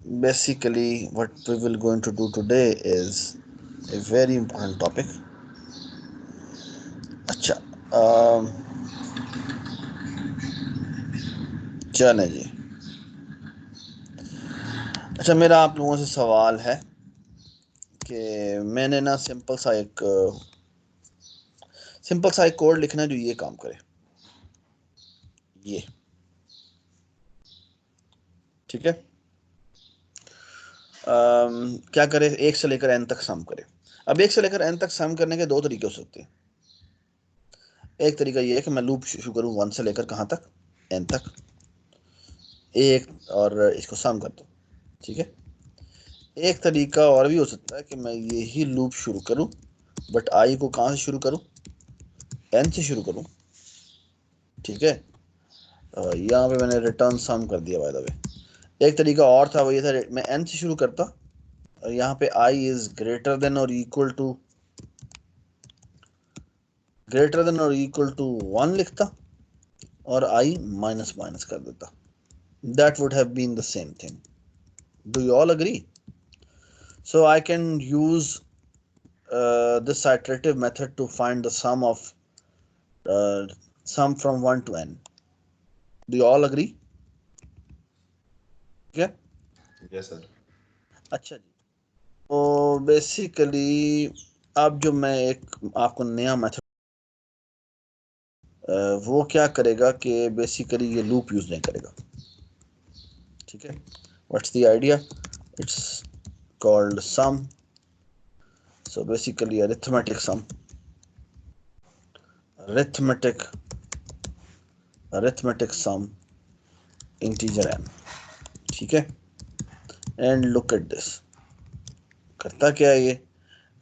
basically what we will going to do today is a very important topic. अच्छा, चले जी। अच्छा, मेरा आप लोगों से सवाल है कि मैंने ना सिंपल सा एक कोड लिखना है जो ये काम करे। ये ठीक है। क्या करे? 1 से लेकर n तक सम करे। अब 1 से लेकर n तक सम करने के दो तरीके हो सकते हैं। एक तरीका ये है कि मैं लूप शुरू करूँ 1 से लेकर कहाँ तक, n तक, एक, और इसको सम कर दूँ। ठीक है। एक तरीका और भी हो सकता है कि मैं यही लूप शुरू करूं, बट आई को कहां से शुरू करूं? n से शुरू करूं। ठीक है। यहाँ पे मैंने रिटर्न सम कर दिया बाय द वे। एक तरीका और था, वो ये था मैं n से शुरू करता और यहाँ पे i इज ग्रेटर देन और इक्वल टू 1 लिखता और i माइनस माइनस कर देता। That would have been the same thing. Do you all agree? So I can use this iterative method to find the sum from 1 to n. Do you all agree? ठीक है। Yes sir. अच्छा जी। तो basically अब जो मैं एक आपको नया मेथड, वो क्या करेगा कि बेसिकली ये लूप यूज नहीं करेगा। ठीक है। What's the idea? It's called sum. So basically arithmetic sum, arithmetic arithmetic sum integer n। ठीक है। And look at this. करता क्या है ये?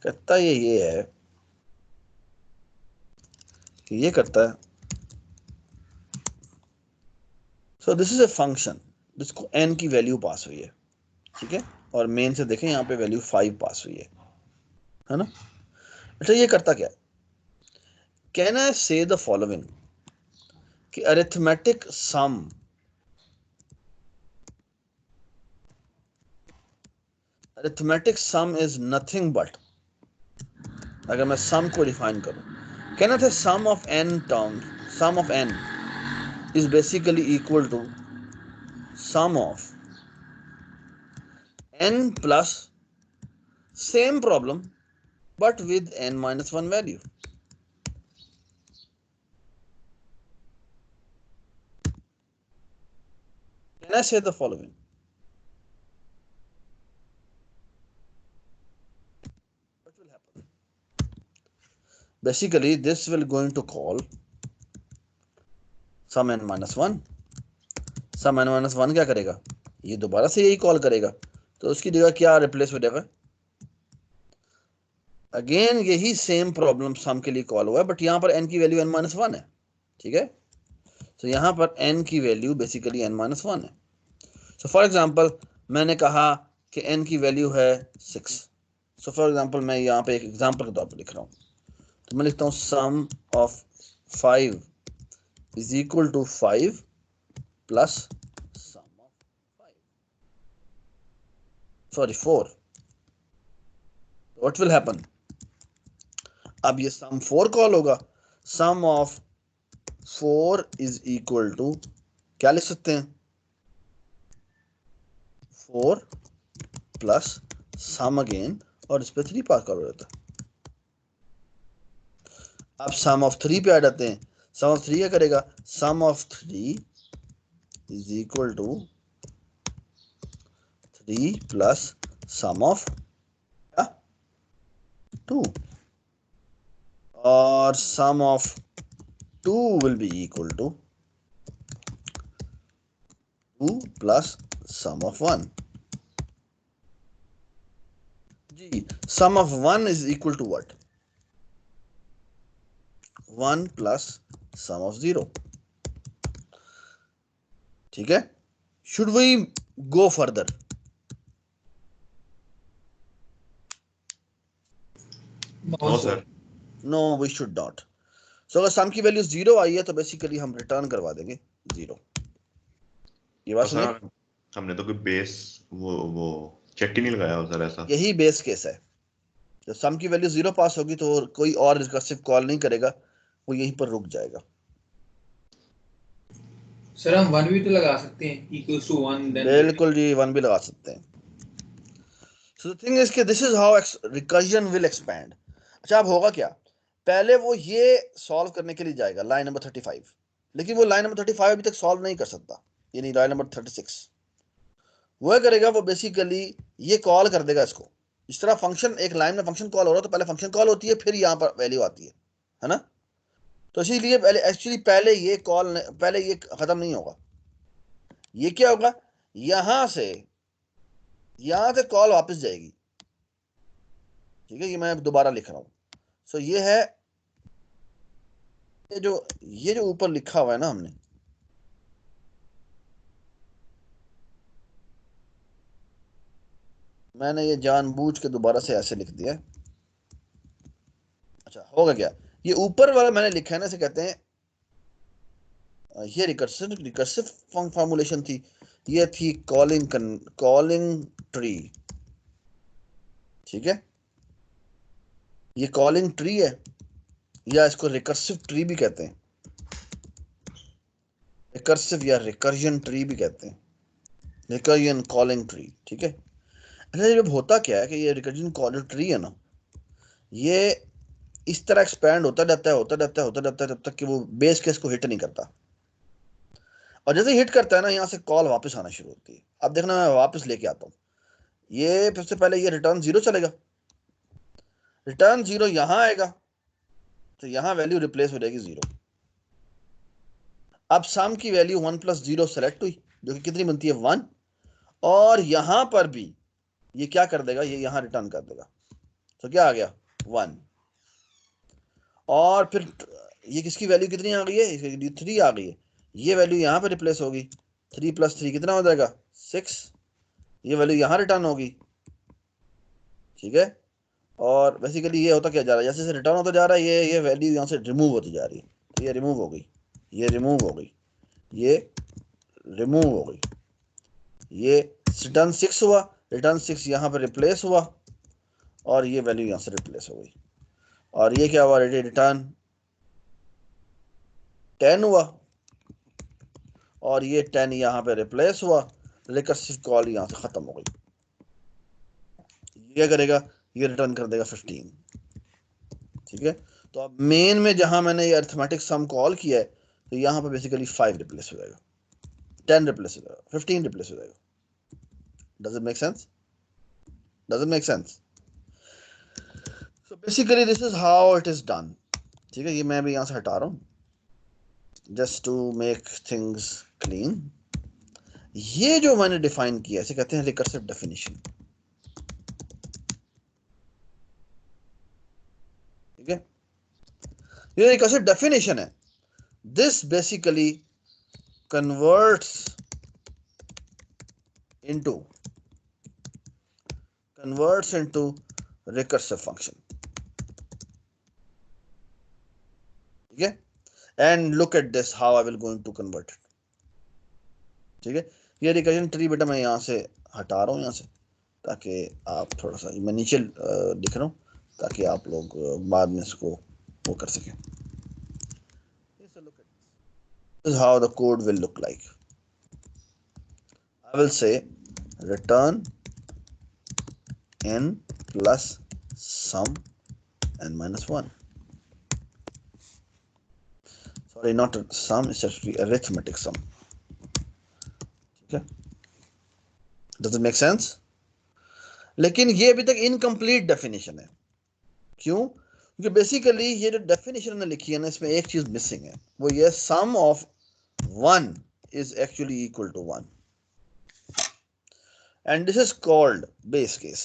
करता ये है कि ये करता है, so this is a function जिसको n की वैल्यू पास हुई है। ठीक है। और मेन से देखें, यहाँ पे वैल्यू 5 पास हुई है ना। अच्छा, ये करता क्या? Can I say the following कि arithmetic sum is nothing but, अगर मैं सम को डिफाइन करूं, can I say sum of n is basically equal to sum of n plus same problem but with n minus 1 value. Can I say the following? What will happen? Basically, this will going to call sum n minus 1. sum n minus 1 क्या करेगा? ये दोबारा से यही call करेगा, तो उसकी जगह क्या रिप्लेस हो जाएगा? अगेन यही सेम प्रॉब्लम सम के लिए कॉल हुआ है, बट यहां पर n की वैल्यू n minus 1 है। ठीक है। तो यहां पर n की वैल्यू बेसिकली n minus 1 है। सो फॉर एग्जाम्पल मैंने कहा कि n की वैल्यू है 6। सो फॉर एग्जाम्पल मैं यहाँ पे एक एग्जाम्पल के तौर पर लिख रहा हूँ, तो मैं लिखता हूँ sum of 5 is equal to 5 plus sum of 4। What will happen? अब ये सम 4 कॉल होगा। Sum of 4 is equal to क्या लिख सकते हैं? 4 प्लस सम अगेन, और इस पे 3 पास कॉल हो जाता है। अब सम ऑफ 3 पे आ जाते हैं। सम ऑफ 3 क्या करेगा? Sum of 3 is equal to 3 plus sum of 2, और sum of 2 will be equal to 2 plus sum of 1. Ji, sum of 1 is equal to what? 1 plus sum of 0. ठीक है। Should we go further? No sir. No, we should not. So अगर sum की वैल्यू 0 आई है तो basically हम return करवा देंगे 0। ये बात तो सुनिए। सर हमने तो कोई बेस वो चेक ही नहीं लगाया हो सर ऐसा। यही बेस केस है। जब सम की वैल्यू 0 पास होगी तो कोई और रिकर्सिव कॉल नहीं करेगा, वो यहीं पर रुक जाएगा। सर हम 1 भी तो लगा सकते हैं, इक्वल्स टू 1 देन बिल्कुल जी, 1 भी लगा सकते हैं। सो द थिंग इज कि this is how recursion will expand. अच्छा, अब होगा क्या, पहले वो ये सॉल्व करने के लिए जाएगा लाइन नंबर 35, लेकिन वो लाइन नंबर 35 अभी तक सॉल्व नहीं कर सकता, यानी लाइन नंबर 36। वो करेगा, वो बेसिकली ये कॉल कर देगा इसको। इस तरह फंक्शन, एक लाइन में फंक्शन कॉल हो रहा है तो पहले फंक्शन कॉल होती है, फिर यहाँ पर वैल्यू आती है ना। तो इसीलिए पहले एक्चुअली पहले ये खत्म नहीं होगा। ये क्या होगा, यहां से कॉल वापस जाएगी। ठीक है, ये मैं दोबारा लिख रहा हूं। सो ये है, ये जो ऊपर लिखा हुआ है ना हमने, मैंने ये जानबूझ के दोबारा से ऐसे लिख दिया। अच्छा, होगा क्या, ये ऊपर वाला मैंने लिखा है ना, इसे कहते हैं, ये रिकर्सिव फॉर्मूलेशन थी। ये थी कॉलिंग ट्री। ठीक है, ये कॉलिंग ट्री है, या इसको रिकर्सिव ट्री भी कहते हैं, रिकर्सिव या रिकर्जन ट्री भी कहते हैं, रिकर्जन कॉलिंग ट्री। ठीक है। अच्छा, जब होता क्या है कि ये रिकर्जन कॉलिंग ट्री है ना, ये इस तरह एक्सपैंड होता जाता है जब तक कि वो बेस केस को हिट नहीं करता। और जैसे हिट करता है ना, यहाँ से कॉल वापस आना शुरू होती है। अब देखना, मैं वापस लेके आता हूँ। ये सबसे पहले ये रिटर्न 0 चलेगा, रिटर्न 0 यहां आएगा, तो यहां वैल्यू रिप्लेस हो जाएगी 0। अब सम की वैल्यू 1 + 0 सेलेक्ट हुई, जो कि कितनी बनती है 1। और यहां पर भी ये क्या कर देगा, ये यहां रिटर्न कर देगा, तो क्या आ गया 1। और फिर ये किसकी वैल्यू कितनी आ गई है, इसकी वैल्यू 3 आ गई है, ये वैल्यू यहां पर रिप्लेस होगी। 3 + 3 कितना हो जाएगा 6, ये वैल्यू यहां रिटर्न होगी। ठीक है। और बेसिकली ये होता क्या जा रहा है, जैसे जैसे रिटर्न होता जा रहा है, ये वैल्यू यहाँ से रिमूव होती जा रही है। तो ये रिमूव हो गई, ये रिमूव हो गई, ये रिमूव हो गई, ये रिटर्न 6 हुआ, रिटर्न 6 यहाँ पर रिप्लेस हुआ, और ये वैल्यू यहाँ से रिप्लेस हो गई। और ये क्या हुआ, रिटर्न 10 हुआ, और ये 10 यहाँ पे रिप्लेस हुआ, रिकर्सिव कॉल यहाँ से खत्म हो गई। ये करेगा, ये रिटर्न कर देगा 15। ठीक है। तो अब मेन में जहां मैंने ये अरिथमेटिक सम कॉल किया है, तो यहाँ पर बेसिकली 5 रिप्लेस हो जाएगा, 10 रिप्लेस हो जाएगा, 15 रिप्लेस हो जाएगा। Does it make sense? Does it make sense? So basically this is how it is done. ठीक है, ये मैं भी यहाँ से हटा रहा हूँ just to make things clean. ये जो मैंने डिफाइन किया, इसे कहते हैं रिकर्सिव डेफिनेशन। ठीक है, ये रिकर्सिव डेफिनेशन है। This basically converts into recursive function. ठीक है, and look at this how I will going to convert it. ठीक है, ये रिकर्जन ट्री बेटा मैं यहाँ से हटा रहा हूँ, यहाँ से, ताकि आप थोड़ा सा, मैं नीचे लिख रहा हूँ ताकि आप लोग बाद में इसको वो कर सकें। This is how the code will look like. I will say return n plus sum n minus 1. Sorry, not sum, it's actually arithmetic sum. ठीक है, does it make sense? लेकिन ये अभी तक इनकम्प्लीट डेफिनेशन है। क्यों? क्योंकि बेसिकली ये जो डेफिनेशन ने लिखी है ना, इसमें एक चीज मिसिंग है, वो ये सम of 1 is actually equal to 1, and this is called base case.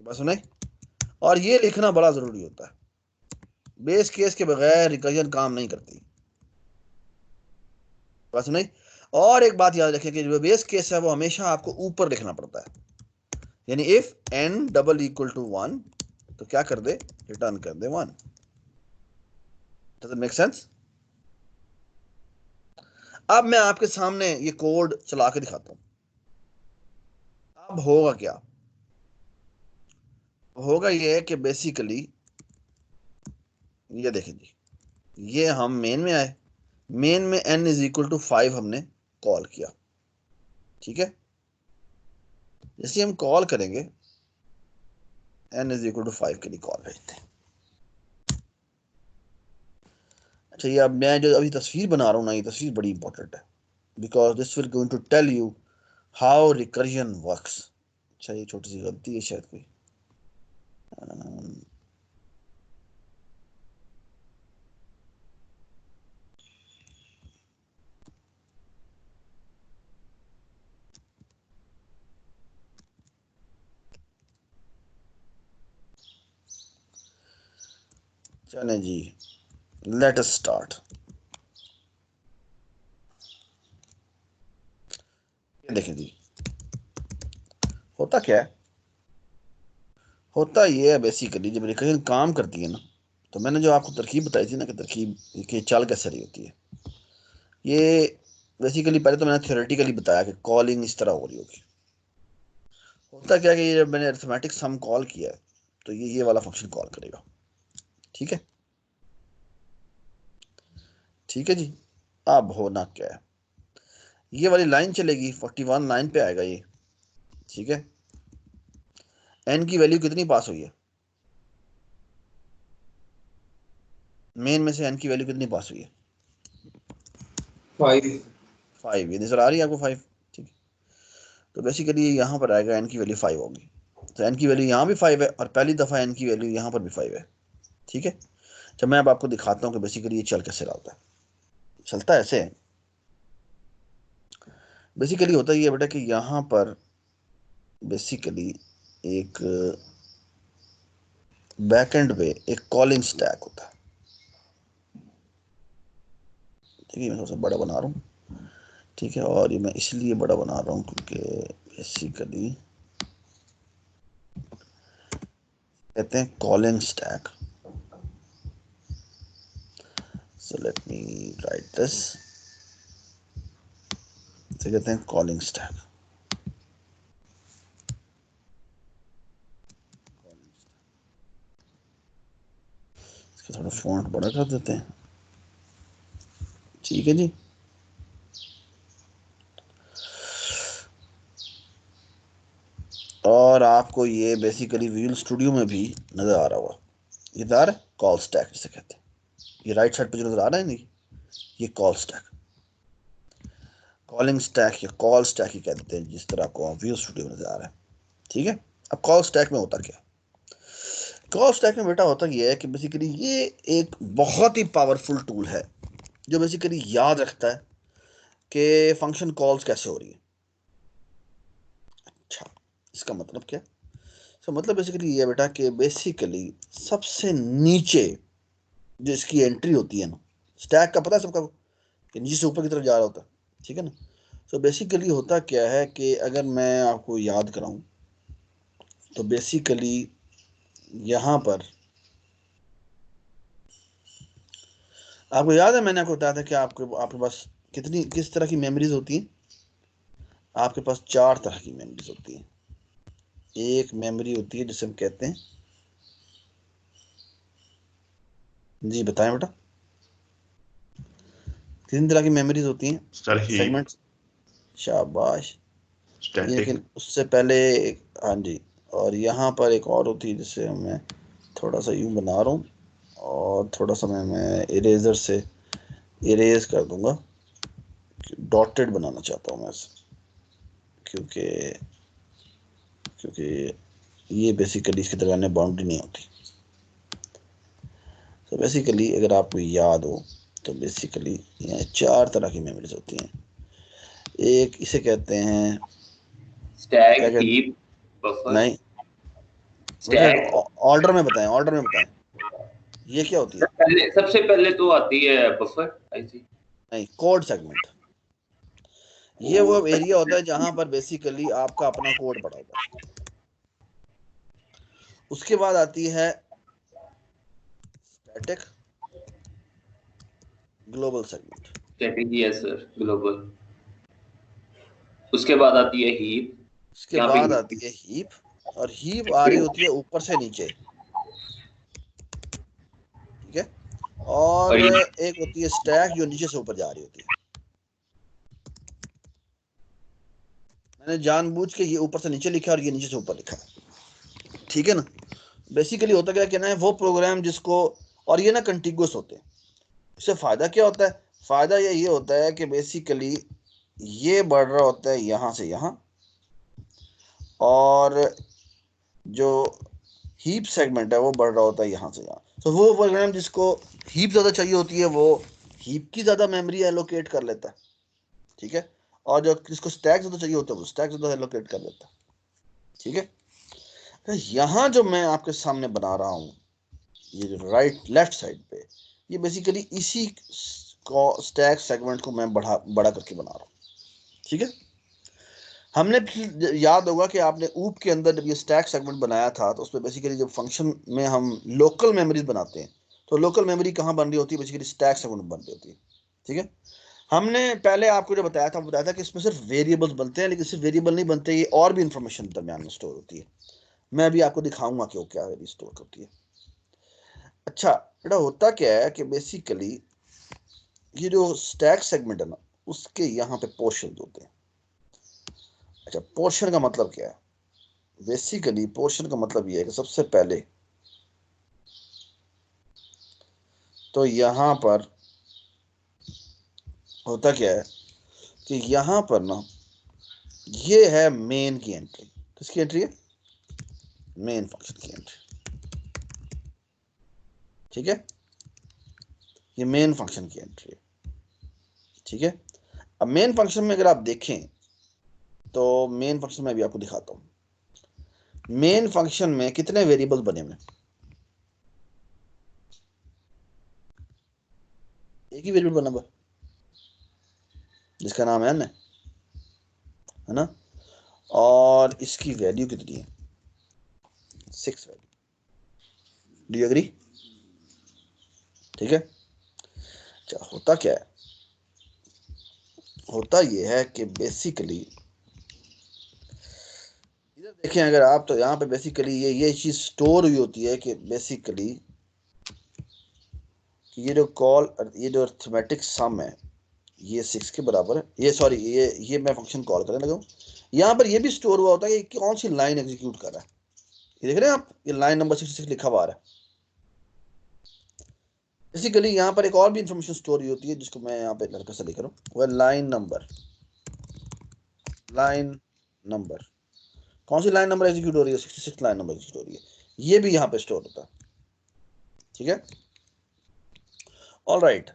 बस सुने, और ये लिखना बड़ा जरूरी होता है, बेस केस के बगैर रिकर्जन काम नहीं करती। बस नहीं, और एक बात याद रखें कि जो बेस केस है वो हमेशा आपको ऊपर लिखना पड़ता है, यानी if n double equal to 1 तो क्या कर दे, रिटर्न कर दे 1। Does it make sense? अब मैं आपके सामने ये कोड चला के दिखाता हूं। अब होगा क्या, होगा ये कि बेसिकली ये देखें जी, ये हम मेन में आए, मेन में n इज इक्वल टू 5 हमने कॉल किया, ठीक है। जैसे हम कॉल करेंगे n इज इक्वल टू 5 के लिए कॉल भेजते हैं। अच्छा, ये अब मैं जो अभी तस्वीर बना रहा हूँ ना, ये तस्वीर बड़ी इंपॉर्टेंट है, because this will going to tell you how recursion works. अच्छा, ये छोटी सी गलती है शायद कोई, चले जी, लेट अस स्टार्ट। ये देखें जी, होता क्या है, होता ये है बेसिकली जब रिकर्जन काम करती है ना, तो मैंने जो आपको तरकीब बताई थी ना कि तरकीब की चाल कैसे रही होती है, ये बेसिकली पहले तो मैंने थ्योरेटिकली बताया कि कॉलिंग इस तरह हो रही होगी। होता क्या है कि जब मैंने अरिथमेटिक सम कॉल किया है तो ये वाला फंक्शन कॉल करेगा, ठीक है, ठीक है जी। अब होना क्या है, ये वाली लाइन चलेगी 41 लाइन पे आएगा ये, ठीक है। एन की वैल्यू कितनी पास हुई है, मेन में से एन की वैल्यू कितनी पास हुई है, 5। 5, ये नजर आ रही है आपको 5, ठीक है। तो बेसिकली यहाँ पर आएगा एन की वैल्यू 5 होगी, तो एन की वैल्यू यहाँ भी 5 है और पहली दफा एन की वैल्यू यहाँ पर भी 5 है, ठीक है। जब मैं अब आपको दिखाता हूँ कि बेसिकली ये चल कैसे रहा होता है, चलता है ऐसे। बेसिकली होता ही है बेटा कि यहाँ पर बेसिकली एक बैकएंड पे एक कॉलिंग स्टैक होता है, ठीक है। मैं थोड़ा सा बड़ा बना रहा हूँ, ठीक है, और ये मैं इसलिए बड़ा बना रहा हूँ क्योंकि बेसिकली कहते हैं calling stack. So let me right this, इसे कहते हैं कॉलिंग स्टैक। इसका थोड़ा फॉन्ट बड़ा कर देते हैं, ठीक है जी। और आपको ये बेसिकली विजुअल स्टूडियो में भी नजर आ रहा होगा, ये नजर कॉल स्टैक जिसे कहते हैं, ये राइट साइड पे जो नजर आ रहा है नहीं, ये कॉल स्टैक, कॉलिंग स्टैक या कॉल स्टैक ही कह देते हैं जिस तरह को विजुअल स्टूडियो में नजर आ रहा है, ठीक है। अब कॉल स्टैक में होता क्या, कॉल स्टैक में बेटा होता ये है कि बेसिकली ये एक बहुत ही पावरफुल टूल है जो बेसिकली याद रखता है कि फंक्शन कॉल्स कैसे हो रही है। अच्छा, इसका मतलब क्या, इसका मतलब बेसिकली ये है बेटा कि बेसिकली सबसे नीचे जो इसकी एंट्री होती है ना, स्टैक का पता है सबका कि नीचे से ऊपर की तरफ जा रहा होता है, ठीक है ना। तो बेसिकली होता क्या है कि अगर मैं आपको याद कराऊं तो बेसिकली यहाँ पर आपको याद है मैंने आपको बताया था कि आपके आपके पास कितनी किस तरह की मेमोरीज होती हैं, आपके पास 4 तरह की मेमोरीज होती हैं। एक मेमोरी होती है जिसे हम कहते हैं, जी बताएं बेटा, 3 तरह की मेमोरीज होती हैं, सर हीप, सेगमेंट्स, शाबाश। स्टैटिक। लेकिन उससे पहले हाँ जी, और यहाँ पर एक और होती है जिसे मैं थोड़ा सा यूं बना रहा हूँ और थोड़ा सा मैं इरेजर से इरेज कर दूंगा, डॉटेड बनाना चाहता हूँ मैं इसे, क्योंकि क्योंकि ये बेसिकली इसके दरमियान बाउंड्री नहीं होती। तो बेसिकली अगर आपको याद हो तो बेसिकली यहाँ 4 तरह की मेमोरीज होती हैं। एक इसे कहते हैं, स्टैक, क्या कहते हीप, हैं, बफर। नहीं बेटे, स्टैक ऑर्डर में बताएं, ऑर्डर में बताएं, ये क्या होती है, सबसे पहले तो आती है बफर, आई थिंक। नहीं कोड सेगमेंट, ये वो एरिया होता है जहां पर बेसिकली आपका अपना कोड पड़ा होता है। उसके बाद आती है स्टैटिक ग्लोबल सेगमेंट, स्ट्रेटेजी है सर ग्लोबल। उसके बाद आती है हीप। उसके यहाँ बाद पे आती है हीप, और हीप आ रही होती है ऊपर से नीचे, ठीक है। और और ये एक होती है स्टैक जो नीचे से ऊपर जा रही होती है। मैंने जानबूझ के ये ऊपर से नीचे लिखा और ये नीचे से ऊपर लिखा है, ठीक है ना। बेसिकली होता क्या कहना है, वो प्रोग्राम जिसको, और ये ना कंटिगुअस होते हैं। इससे फायदा क्या होता है, फायदा ये होता है कि बेसिकली ये बढ़ रहा होता है यहाँ से यहाँ, और जो हीप सेगमेंट है वो बढ़ रहा होता है यहाँ से यहाँ। तो वो प्रोग्राम जिसको हीप ज़्यादा चाहिए होती है वो हीप की ज़्यादा मेमोरी एलोकेट कर लेता है, ठीक है। और जो जिसको स्टैक ज़्यादा चाहिए होता है वो स्टैक ज़्यादा एलोकेट कर लेता है, ठीक है। तो यहाँ जो मैं आपके सामने बना रहा हूँ, ये जो राइट लेफ्ट साइड पे, ये बेसिकली इसी स्टैक सेगमेंट को मैं बड़ा करके बना रहा हूँ, ठीक है। हमने याद होगा कि आपने ऊप के अंदर जब ये स्टैक सेगमेंट बनाया था तो उसमें बेसिकली जब फंक्शन में हम लोकल मेमोरीज बनाते हैं तो लोकल मेमोरी कहाँ बन रही होती है, बेसिकली स्टैक सेगमेंट बन रही होती है, ठीक है। हमने पहले आपको जो बताया था कि इसमें सिर्फ वेरिएबल्स बनते हैं, लेकिन सिर्फ वेरिएबल नहीं बनते, ये और भी इंफॉर्मेशन दरमियान में स्टोर होती है। मैं अभी आपको दिखाऊंगा कि वो क्या स्टोर करती है। अच्छा बेटा, होता क्या है कि बेसिकली ये जो स्टैक सेगमेंट है ना, उसके यहाँ पे पोर्शन होते हैं। अच्छा, पोर्शन का मतलब क्या है, बेसिकली पोर्शन का मतलब ये है कि सबसे पहले तो यहाँ पर होता क्या है कि यहाँ पर ना ये है मेन की एंट्री। किसकी एंट्री है, मेन फंक्शन की एंट्री, ठीक है। ये मेन फंक्शन की एंट्री है, ठीक है। अब मेन फंक्शन में अगर आप देखें तो मेन फंक्शन में अभी आपको दिखाता हूं। मेन फंक्शन में कितने वेरिएबल्स बने हुए हैं, एक ही वेरिएबल बना हुआ जिसका नाम है n, है ना। और इसकी वैल्यू कितनी है, 6 वैल्यू। डू यू एग्री, ठीक है। अच्छा, होता क्या है, होता ये है कि बेसिकली इधर देखें अगर आप, तो यहाँ पे बेसिकली ये चीज स्टोर हुई होती है कि बेसिकली ये जो ये जो अरिथमेटिक सम है ये 6 के बराबर है। ये सॉरी, ये मैं फंक्शन कॉल करने लगा हूँ। यहाँ पर ये भी स्टोर हुआ होता है कि कौन सी लाइन एग्जीक्यूट कर रहा है। ये देख रहे हैं आप, ये लाइन नंबर 66 लिखा हुआ आ रहा है। बेसिकली यहाँ पर एक और भी इंफॉर्मेशन स्टोर होती है जिसको मैं यहाँ पे लड़का से लिख रहा हूँ, वह लाइन नंबर कौन सी लाइन नंबर एग्जीक्यूट हो रही है, 66 लाइन नंबर एग्जीक्यूट हो रही है, ये भी यहाँ पे स्टोर होता है, ठीक है। All right.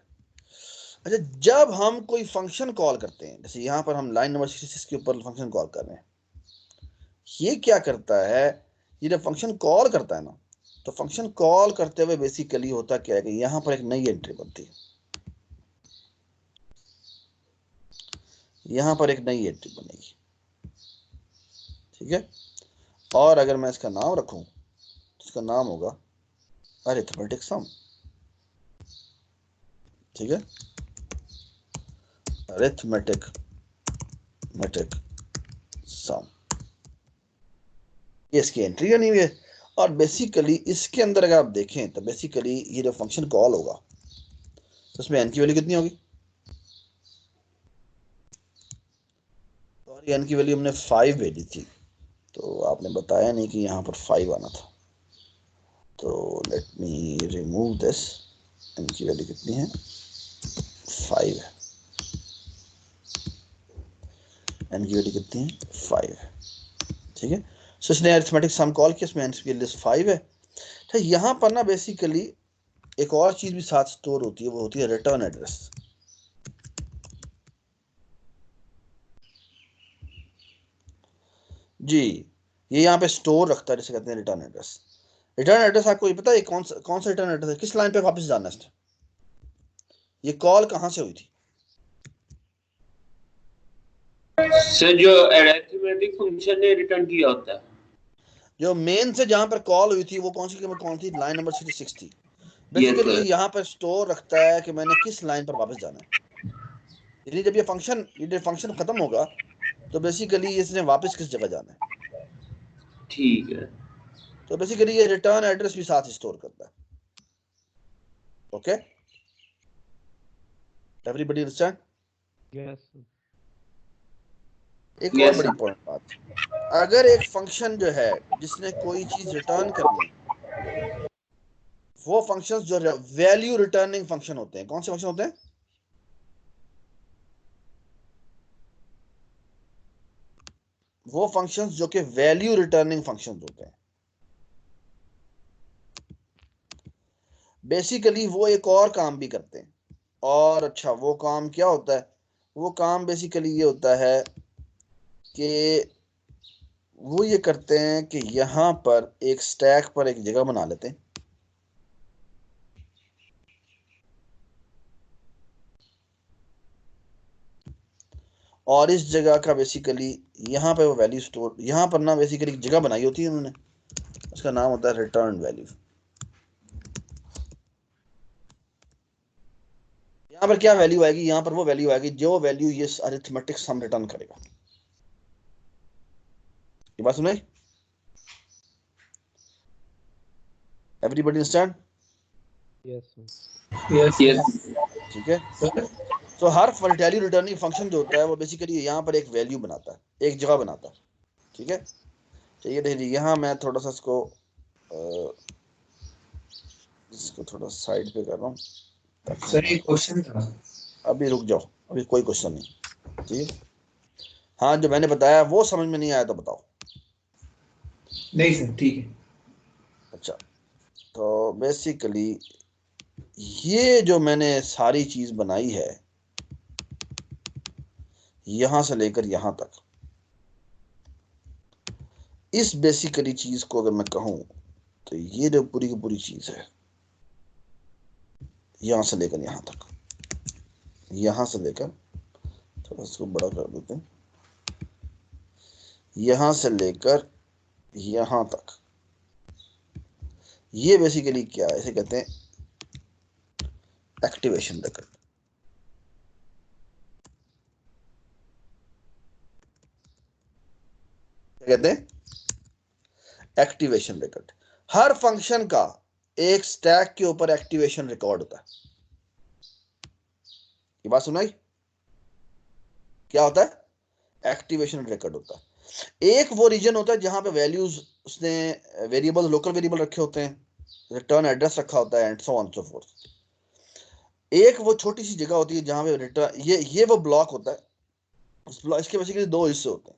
अच्छा, जब हम कोई फंक्शन कॉल करते हैं, जैसे यहाँ पर हम लाइन नंबर 66 के ऊपर फंक्शन कॉल कर रहे हैं, ये क्या करता है, ये जब फंक्शन कॉल करता है ना, तो फंक्शन कॉल करते हुए बेसिकली होता क्या है कि यहाँ पर एक नई एंट्री बनती है, यहाँ पर एक नई एंट्री बनेगी, ठीक है। और अगर मैं इसका नाम रखूं तो इसका नाम होगा अरिथमेटिक सम, ठीक है। अरिथमेटिक सम, ये इसकी एंट्री बनी हुई है। और बेसिकली इसके अंदर अगर आप देखें तो बेसिकली ये जो फंक्शन कॉल होगा तो उसमें n की वैल्यू कितनी होगी, और n की वैल्यू हमने 5 भेजी थी, तो आपने बताया नहीं कि यहाँ पर 5 आना था। तो let me remove this, n की वैल्यू कितनी है, 5 है। n की वैल्यू कितनी है, 5 है, ठीक है। सो इसने अरिथमेटिक सम कॉल किया, इसमें n की वैल्यू 5 है। तो यहाँ पर ना बेसिकली एक और चीज भी साथ स्टोर होती है, वो होती है रिटर्न एड्रेस। जी, ये यहाँ पे स्टोर रखता है, जिसे कहते हैं रिटर्न एड्रेस। रिटर्न एड्रेस आपको ये पता है कौन सा रिटर्न एड्रेस है, किस लाइन पे वापस जाना है, ये कॉल कहाँ से हुई थी। सर जो अरिथमेटिक फंक्शन ने रिटर्न किया होता है, जो मेन से जहां पर कॉल हुई थी वो कौन थी, लाइन नंबर 66 थी। यस बेसिकली ये सर। यहाँ पर स्टोर रखता है कि मैंने किस लाइन पर वापस जाना है, यानी जब ये फंक्शन खत्म होगा तो बेसिकली इसने वापस किस जगह जाना है। ठीक है। तो बेसिकली ये रिटर्न एड्रेस भी साथ स्टोर करता है। Okay, everybody understand? यस एक और Yes, बड़ी sir. इंपॉर्टेंट बात, अगर एक फंक्शन जो है जिसने कोई चीज रिटर्न करनी है, वो फंक्शंस जो वैल्यू रिटर्निंग फंक्शन होते हैं, कौन से फंक्शन होते हैं? वो फंक्शंस जो कि वैल्यू रिटर्निंग फंक्शंस होते हैं। बेसिकली वो एक और काम भी करते हैं। और अच्छा, वो काम क्या होता है? वो काम बेसिकली ये होता है कि वो ये करते हैं कि यहां पर एक स्टैक पर एक जगह बना लेते हैं, और इस जगह का बेसिकली यहां पे वो वैल्यू स्टोर, यहां पर ना बेसिकली एक जगह बनाई होती है उन्होंने, उसका नाम होता है रिटर्न वैल्यू। यहां पर क्या वैल्यू आएगी? यहां पर वो वैल्यू आएगी जो वैल्यू ये अरिथमेटिक सम रिटर्न करेगा। ये बात सुनाई? Everybody understand? Yes Yes. ठीक है। तो हर वैल्यू रिटर्निंग फंक्शन जो होता है वो बेसिकली यहाँ पर एक वैल्यू बनाता है, एक जगह बनाता है। ठीक है, चलिए देखिए, यहाँ मैं थोड़ा सा इसको थोड़ा साइड पे कर रहा हूँ। सर एक क्वेश्चन था। अभी रुक जाओ, अभी कोई क्वेश्चन नहीं। ठीक है, हाँ, जो मैंने बताया वो समझ में नहीं आया तो बताओ। नहीं सर ठीक है। अच्छा, तो बेसिकली ये जो मैंने सारी चीज बनाई है यहां से लेकर यहां तक, इस बेसिकली चीज को अगर मैं कहूं तो ये जो पूरी की पूरी चीज है, यहां से लेकर यहां तक, यहां से लेकर, थोड़ा इसको बड़ा कर देते हैं, यहां से लेकर यहां तक, ये बेसिकली क्या है? इसे कहते हैं एक्टिवेशन रिकॉर्ड। क्या कहते हैं? Activation record. हर फंक्शन का एक स्टैक के ऊपर एक्टिवेशन रिकॉर्ड होता है। ये बात सुनाई? क्या होता है? एक्टिवेशन रिकॉर्ड होता है। एक वो रीजन होता है जहां पे वैल्यूज उसने वेरिएबल, लोकल वेरिएबल रखे होते हैं, रिटर्न एड्रेस रखा होता है, and so on so fourth. एक वो छोटी सी जगह होती है जहां पे रिटर्न, ये वो ब्लॉक होता है। उस ब्लॉक, इसके बेसिकली दो हिस्से होते हैं।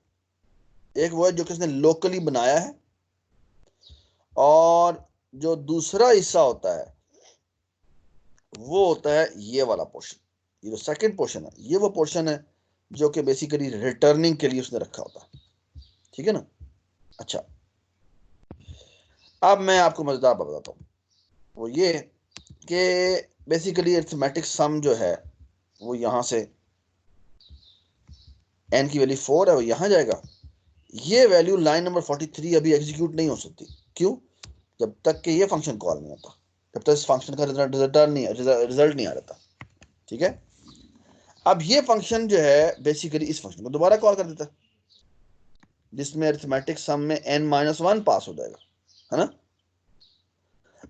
एक वो है जो कि उसने लोकली बनाया है, और जो दूसरा हिस्सा होता है वो होता है ये वाला पोर्शन। ये जो सेकंड पोर्शन है, ये वो पोर्शन है जो कि बेसिकली रिटर्निंग के लिए उसने रखा होता है। ठीक है ना? अच्छा, अब मैं आपको मजेदार बात बताता हूँ। वो ये कि बेसिकली अरिथमेटिक सम जो है वो यहां से n की वैल्यू 4 है, वो यहां जाएगा। ये वैल्यू लाइन नंबर 43 अभी एग्जीक्यूट नहीं हो सकती। क्यों? जब तक कि ये फंक्शन कॉल नहीं होता, जब तक इस फंक्शन का रिजल्ट नहीं आ रहा। ठीक है, अब ये फंक्शन जो है बेसिकली इस फंक्शन को दोबारा कॉल कर देता है, जिसमें अरिथमेटिक सम में n-1 पास हो जाएगा, है ना?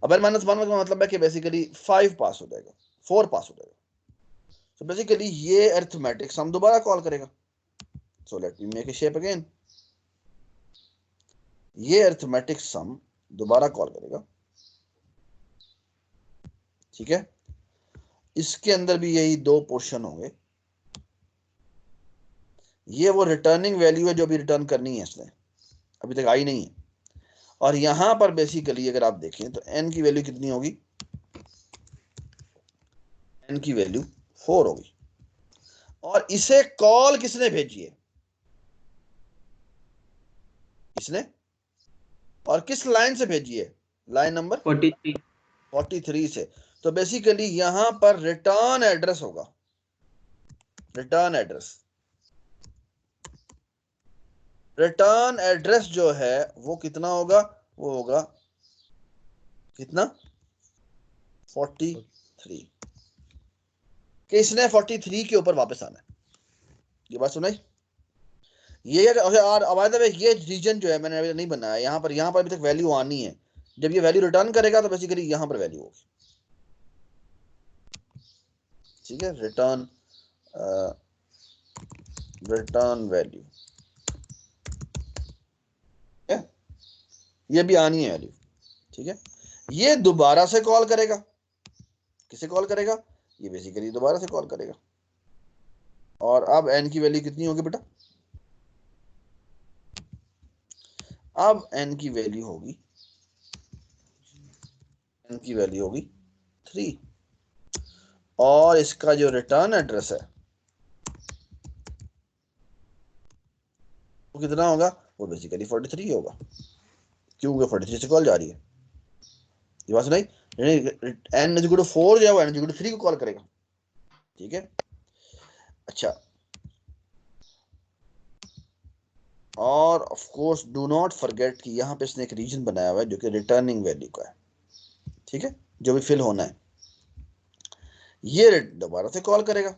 अब n-1 का मतलब है कि बेसिकली 5 पास हो जाएगा, 4 पास हो जाएगा। तो बेसिकली ये अरिथमेटिक सम दोबारा कॉल करेगा। So let me make A shape again. ये अरिथमेटिक सम दोबारा कॉल करेगा। ठीक है, इसके अंदर भी यही दो पोर्शन होंगे। ये वो रिटर्निंग वैल्यू है जो भी रिटर्न करनी है, इसने अभी तक आई नहीं है। और यहां पर बेसिकली अगर आप देखें तो n की वैल्यू कितनी होगी? n की वैल्यू 4 होगी। और इसे कॉल किसने भेजी है? इसने। और किस लाइन से भेजी है? Line number 43. 43 से। तो बेसिकली यहां पर रिटर्न एड्रेस होगा, रिटर्न एड्रेस। रिटर्न एड्रेस जो है वो कितना होगा? वो होगा कितना? 43। कि इसने 43 के ऊपर वापस आना है। ये बात सुनाई? ये ये रीजन जो है मैंने अभी नहीं बनाया, यहाँ पर अभी तक वैल्यू आनी है। जब ये वैल्यू रिटर्न करेगा तो बेसिकली यहाँ पर वैल्यू होगी, ठीक है, रिटर्न वैल्यू, ये भी आनी है वैल्यू, ठीक है। ये दोबारा से कॉल करेगा, किसे कॉल करेगा? ये बेसिकली दोबारा से कॉल करेगा। और अब n की वैल्यू कितनी होगी बेटा? अब n की वैल्यू होगी 3, और इसका जो रिटर्न एड्रेस है वो कितना होगा? वो बेसिकली 43 होगा, क्योंकि 43 से कॉल जा रही है। ये बात नहीं, n इक्वल टू 4 जो है n इक्वल टू 3 को कॉल करेगा, ठीक है। अच्छा, और of course do not forget कि यहाँ पे इसने एक रीजन बनाया हुआ है जो कि रिटर्निंग वैल्यू का है, ठीक है, जो भी फिल होना है। ये दोबारा से कॉल करेगा,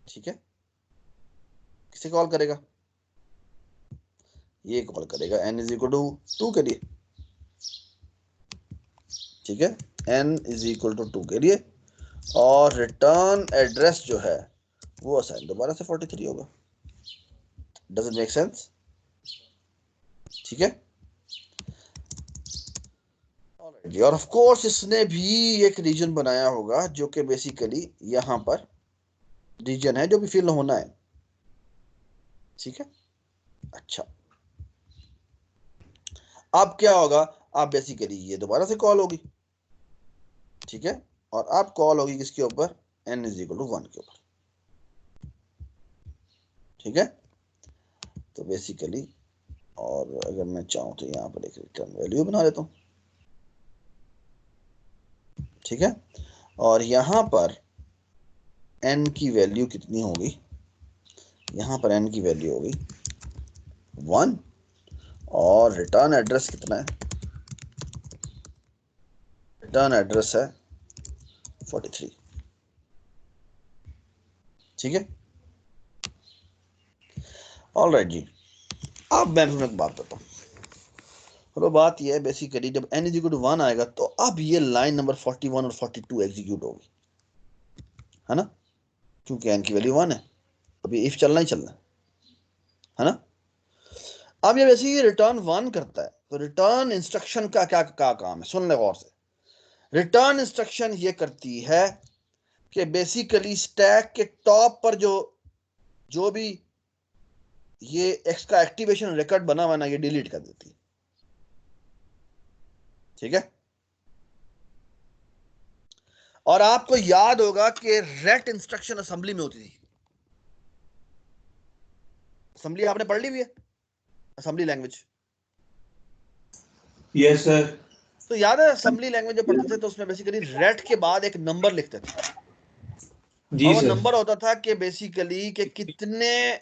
ठीक है। किसे कॉल करेगा? ये कॉल करेगा n इज इक्वल टू 2 के लिए, ठीक है, n इज इक्वल टू 2 के लिए, और रिटर्न एड्रेस जो है वो असाइन दोबारा से 43 होगा। Does it make sense? ठीक है। और ऑफ कोर्स इसने भी एक रीजन बनाया होगा जो कि बेसिकली यहां पर रीजन है जो भी फिल होना है, ठीक है। अच्छा, अब क्या होगा? अब बेसिकली ये दोबारा से कॉल होगी, ठीक है, और अब कॉल होगी किसके ऊपर? n इज इक्वल टू 1 के ऊपर, ठीक है। तो बेसिकली, और अगर मैं चाहूं तो यहां पर एक रिटर्न वैल्यू बना लेता हूं, ठीक है। और यहां पर n की वैल्यू कितनी होगी? यहां पर n की वैल्यू होगी 1, और रिटर्न एड्रेस कितना है? रिटर्न एड्रेस है 43, ठीक है। ऑलराइट जी, अब मैं तुम्हें एक बात बताता हूँ। तो बात यह है बेसिकली जब n इज इक्वल टू 1 आएगा तो अब ये लाइन नंबर 41 और 42 एग्जीक्यूट होगी, है ना, क्योंकि n की वैल्यू 1 है, अभी इफ चलना ही चलना है ना। अब ये बेसिकली रिटर्न 1 करता है, तो रिटर्न इंस्ट्रक्शन का क्या काम है? सुन ले गौर से। रिटर्न इंस्ट्रक्शन ये करती है कि बेसिकली स्टैक के टॉप पर जो भी ये एक्स का एक्टिवेशन रिकॉर्ड बना हुआ ना, ये डिलीट कर देती है, ठीक है। और आपको याद होगा कि रेट इंस्ट्रक्शन असेंबली में होती थी। असेंबली आपने पढ़ ली हुई है, असेंबली लैंग्वेज? Yes sir. तो याद है असेंबली लैंग्वेज जब पढ़ते थे तो उसमें बेसिकली रेट के बाद एक नंबर लिखते थे, जी और वो सर। नंबर होता था कि बेसिकली कि कितने,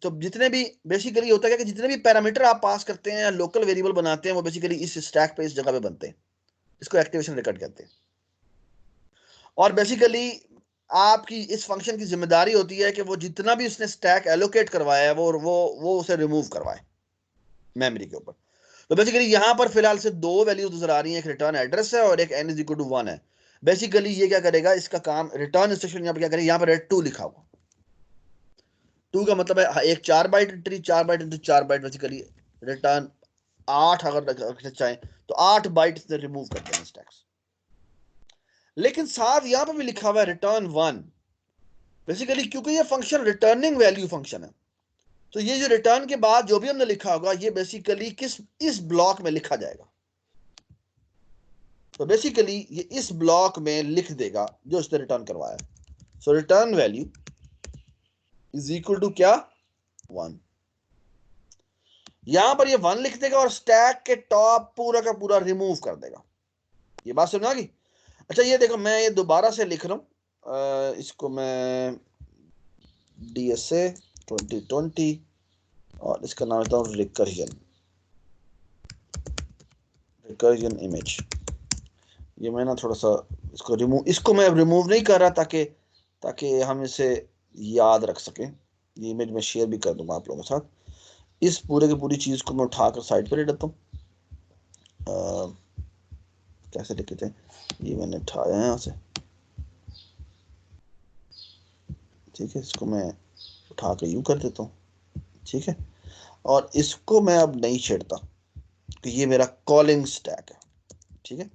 तो जितने भी बेसिकली होता है कि जितने भी पैरामीटर आप पास करते हैं या लोकल वेरिएबल बनाते हैं वो बेसिकली इस स्टैक पे इस जगह पे बनते हैं, इसको एक्टिवेशन रिकॉर्ड कहते हैं। और बेसिकली आपकी इस फंक्शन की जिम्मेदारी होती है कि वो जितना भी उसने स्टैक एलोकेट करवाया है वो उसे रिमूव करवाए मेमोरी के ऊपर। तो बेसिकली यहां पर फिलहाल से दो वैल्यूज नजर आ रही हैं, एक रिटर्न एड्रेस है और एक n इज इक्वल टू 1 है। बेसिकली ये क्या करेगा, इसका काम रिटर्न इंस्ट्रक्शन यहां पर क्या करेगा, यहां पर 2 लिखा हुआ, 2 का मतलब है एक 4 byte entry, 4 byte into 4 byte, basically return 8 अगर रखना चाहें तो 8 बाइट से रिमूव करते हैं स्टैक्स। लेकिन साथ यहां पर भी लिखा हुआ है रिटर्न 1, बेसिकली क्योंकि ये फंक्शन रिटर्निंग वैल्यू फंक्शन है, तो ये जो रिटर्न के बाद जो भी हमने लिखा होगा ये बेसिकली इस ब्लॉक में लिखा जाएगा। तो बेसिकली ये इस ब्लॉक में लिख देगा जो उसने रिटर्न करवाया है। So return value is equal to क्या? 1। यहां पर ये 1 लिख देगा और स्टैक के टॉप पूरा का पूरा रिमूव कर देगा। ये बात समझ आ गई? अच्छा, ये देखो मैं ये दोबारा से लिख रहा हूं, इसको मैं DSA 2020 और इसका नाम देता हूं रिकर्जन इमेज। ये मैं ना थोड़ा सा इसको मैं रिमूव नहीं कर रहा ताकि ताकि हम इसे याद रख सकें। ये इमेज मैं शेयर भी कर दूंगा आप लोगों के साथ। इस पूरे की पूरी चीज को मैं उठाकर साइड पर रख देता हूँ। कैसे लिखे थे ये, मैंने उठाया है यहाँ से, ठीक है। इसको मैं उठा के यूं कर देता हूँ, ठीक है। और इसको मैं अब नहीं छेड़ता कि ये मेरा कॉलिंग स्टैक है, ठीक है।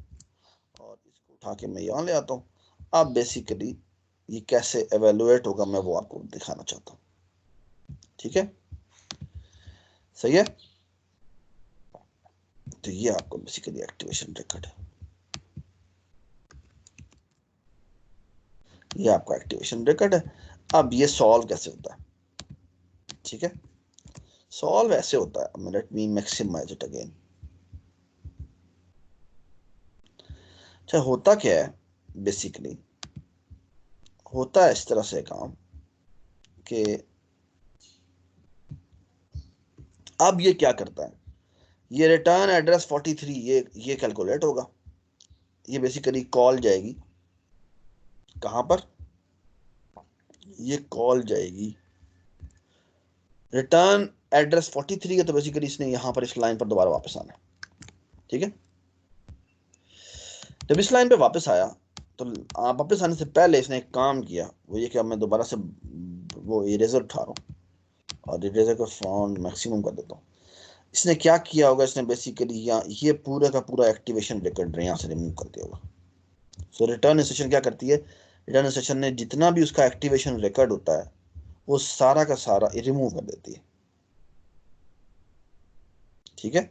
और इसको उठा के मैं यहाँ ले आता हूँ। अब बेसिकली ये कैसे एवेलुएट होगा मैं वो आपको दिखाना चाहता हूँ, ठीक है। सही है। तो ये आपको बेसिकली एक्टिवेशन रिकॉर्ड है, ये आपका एक्टिवेशन रिकॉर्ड है। अब ये सॉल्व कैसे होता है, ठीक है। सॉल्व ऐसे होता है, let me maximise it again. अच्छा, होता क्या है बेसिकली, होता है इस तरह से काम कि अब ये क्या करता है, ये रिटर्न एड्रेस 43 ये कैलकुलेट होगा। ये बेसिकली कॉल जाएगी कहां पर, ये कॉल जाएगी रिटर्न एड्रेस 43 है, तो बेसिकली इसने यहां पर इस लाइन पर दोबारा वापस आना है, ठीक है। जब इस लाइन पे वापस आया तो वापस आने से पहले इसने एक काम किया, वो ये कि अब मैं दोबारा से वो इरेजर उठा रहा हूँ और इरेजर का फाउंड मैक्सिमम कर देता हूँ। इसने क्या किया होगा, इसने बेसिकली यहाँ ये पूरा का पूरा एक्टिवेशन रिकॉर्ड यहाँ से रिमूव कर दिया होगा। सो रिटर्न इंस्ट्रक्शन क्या करती है, रिटर्न इंस्ट्रक्शन ने जितना भी उसका एक्टिवेशन रिकॉर्ड होता है वो सारा का सारा रिमूव कर देती है, ठीक है।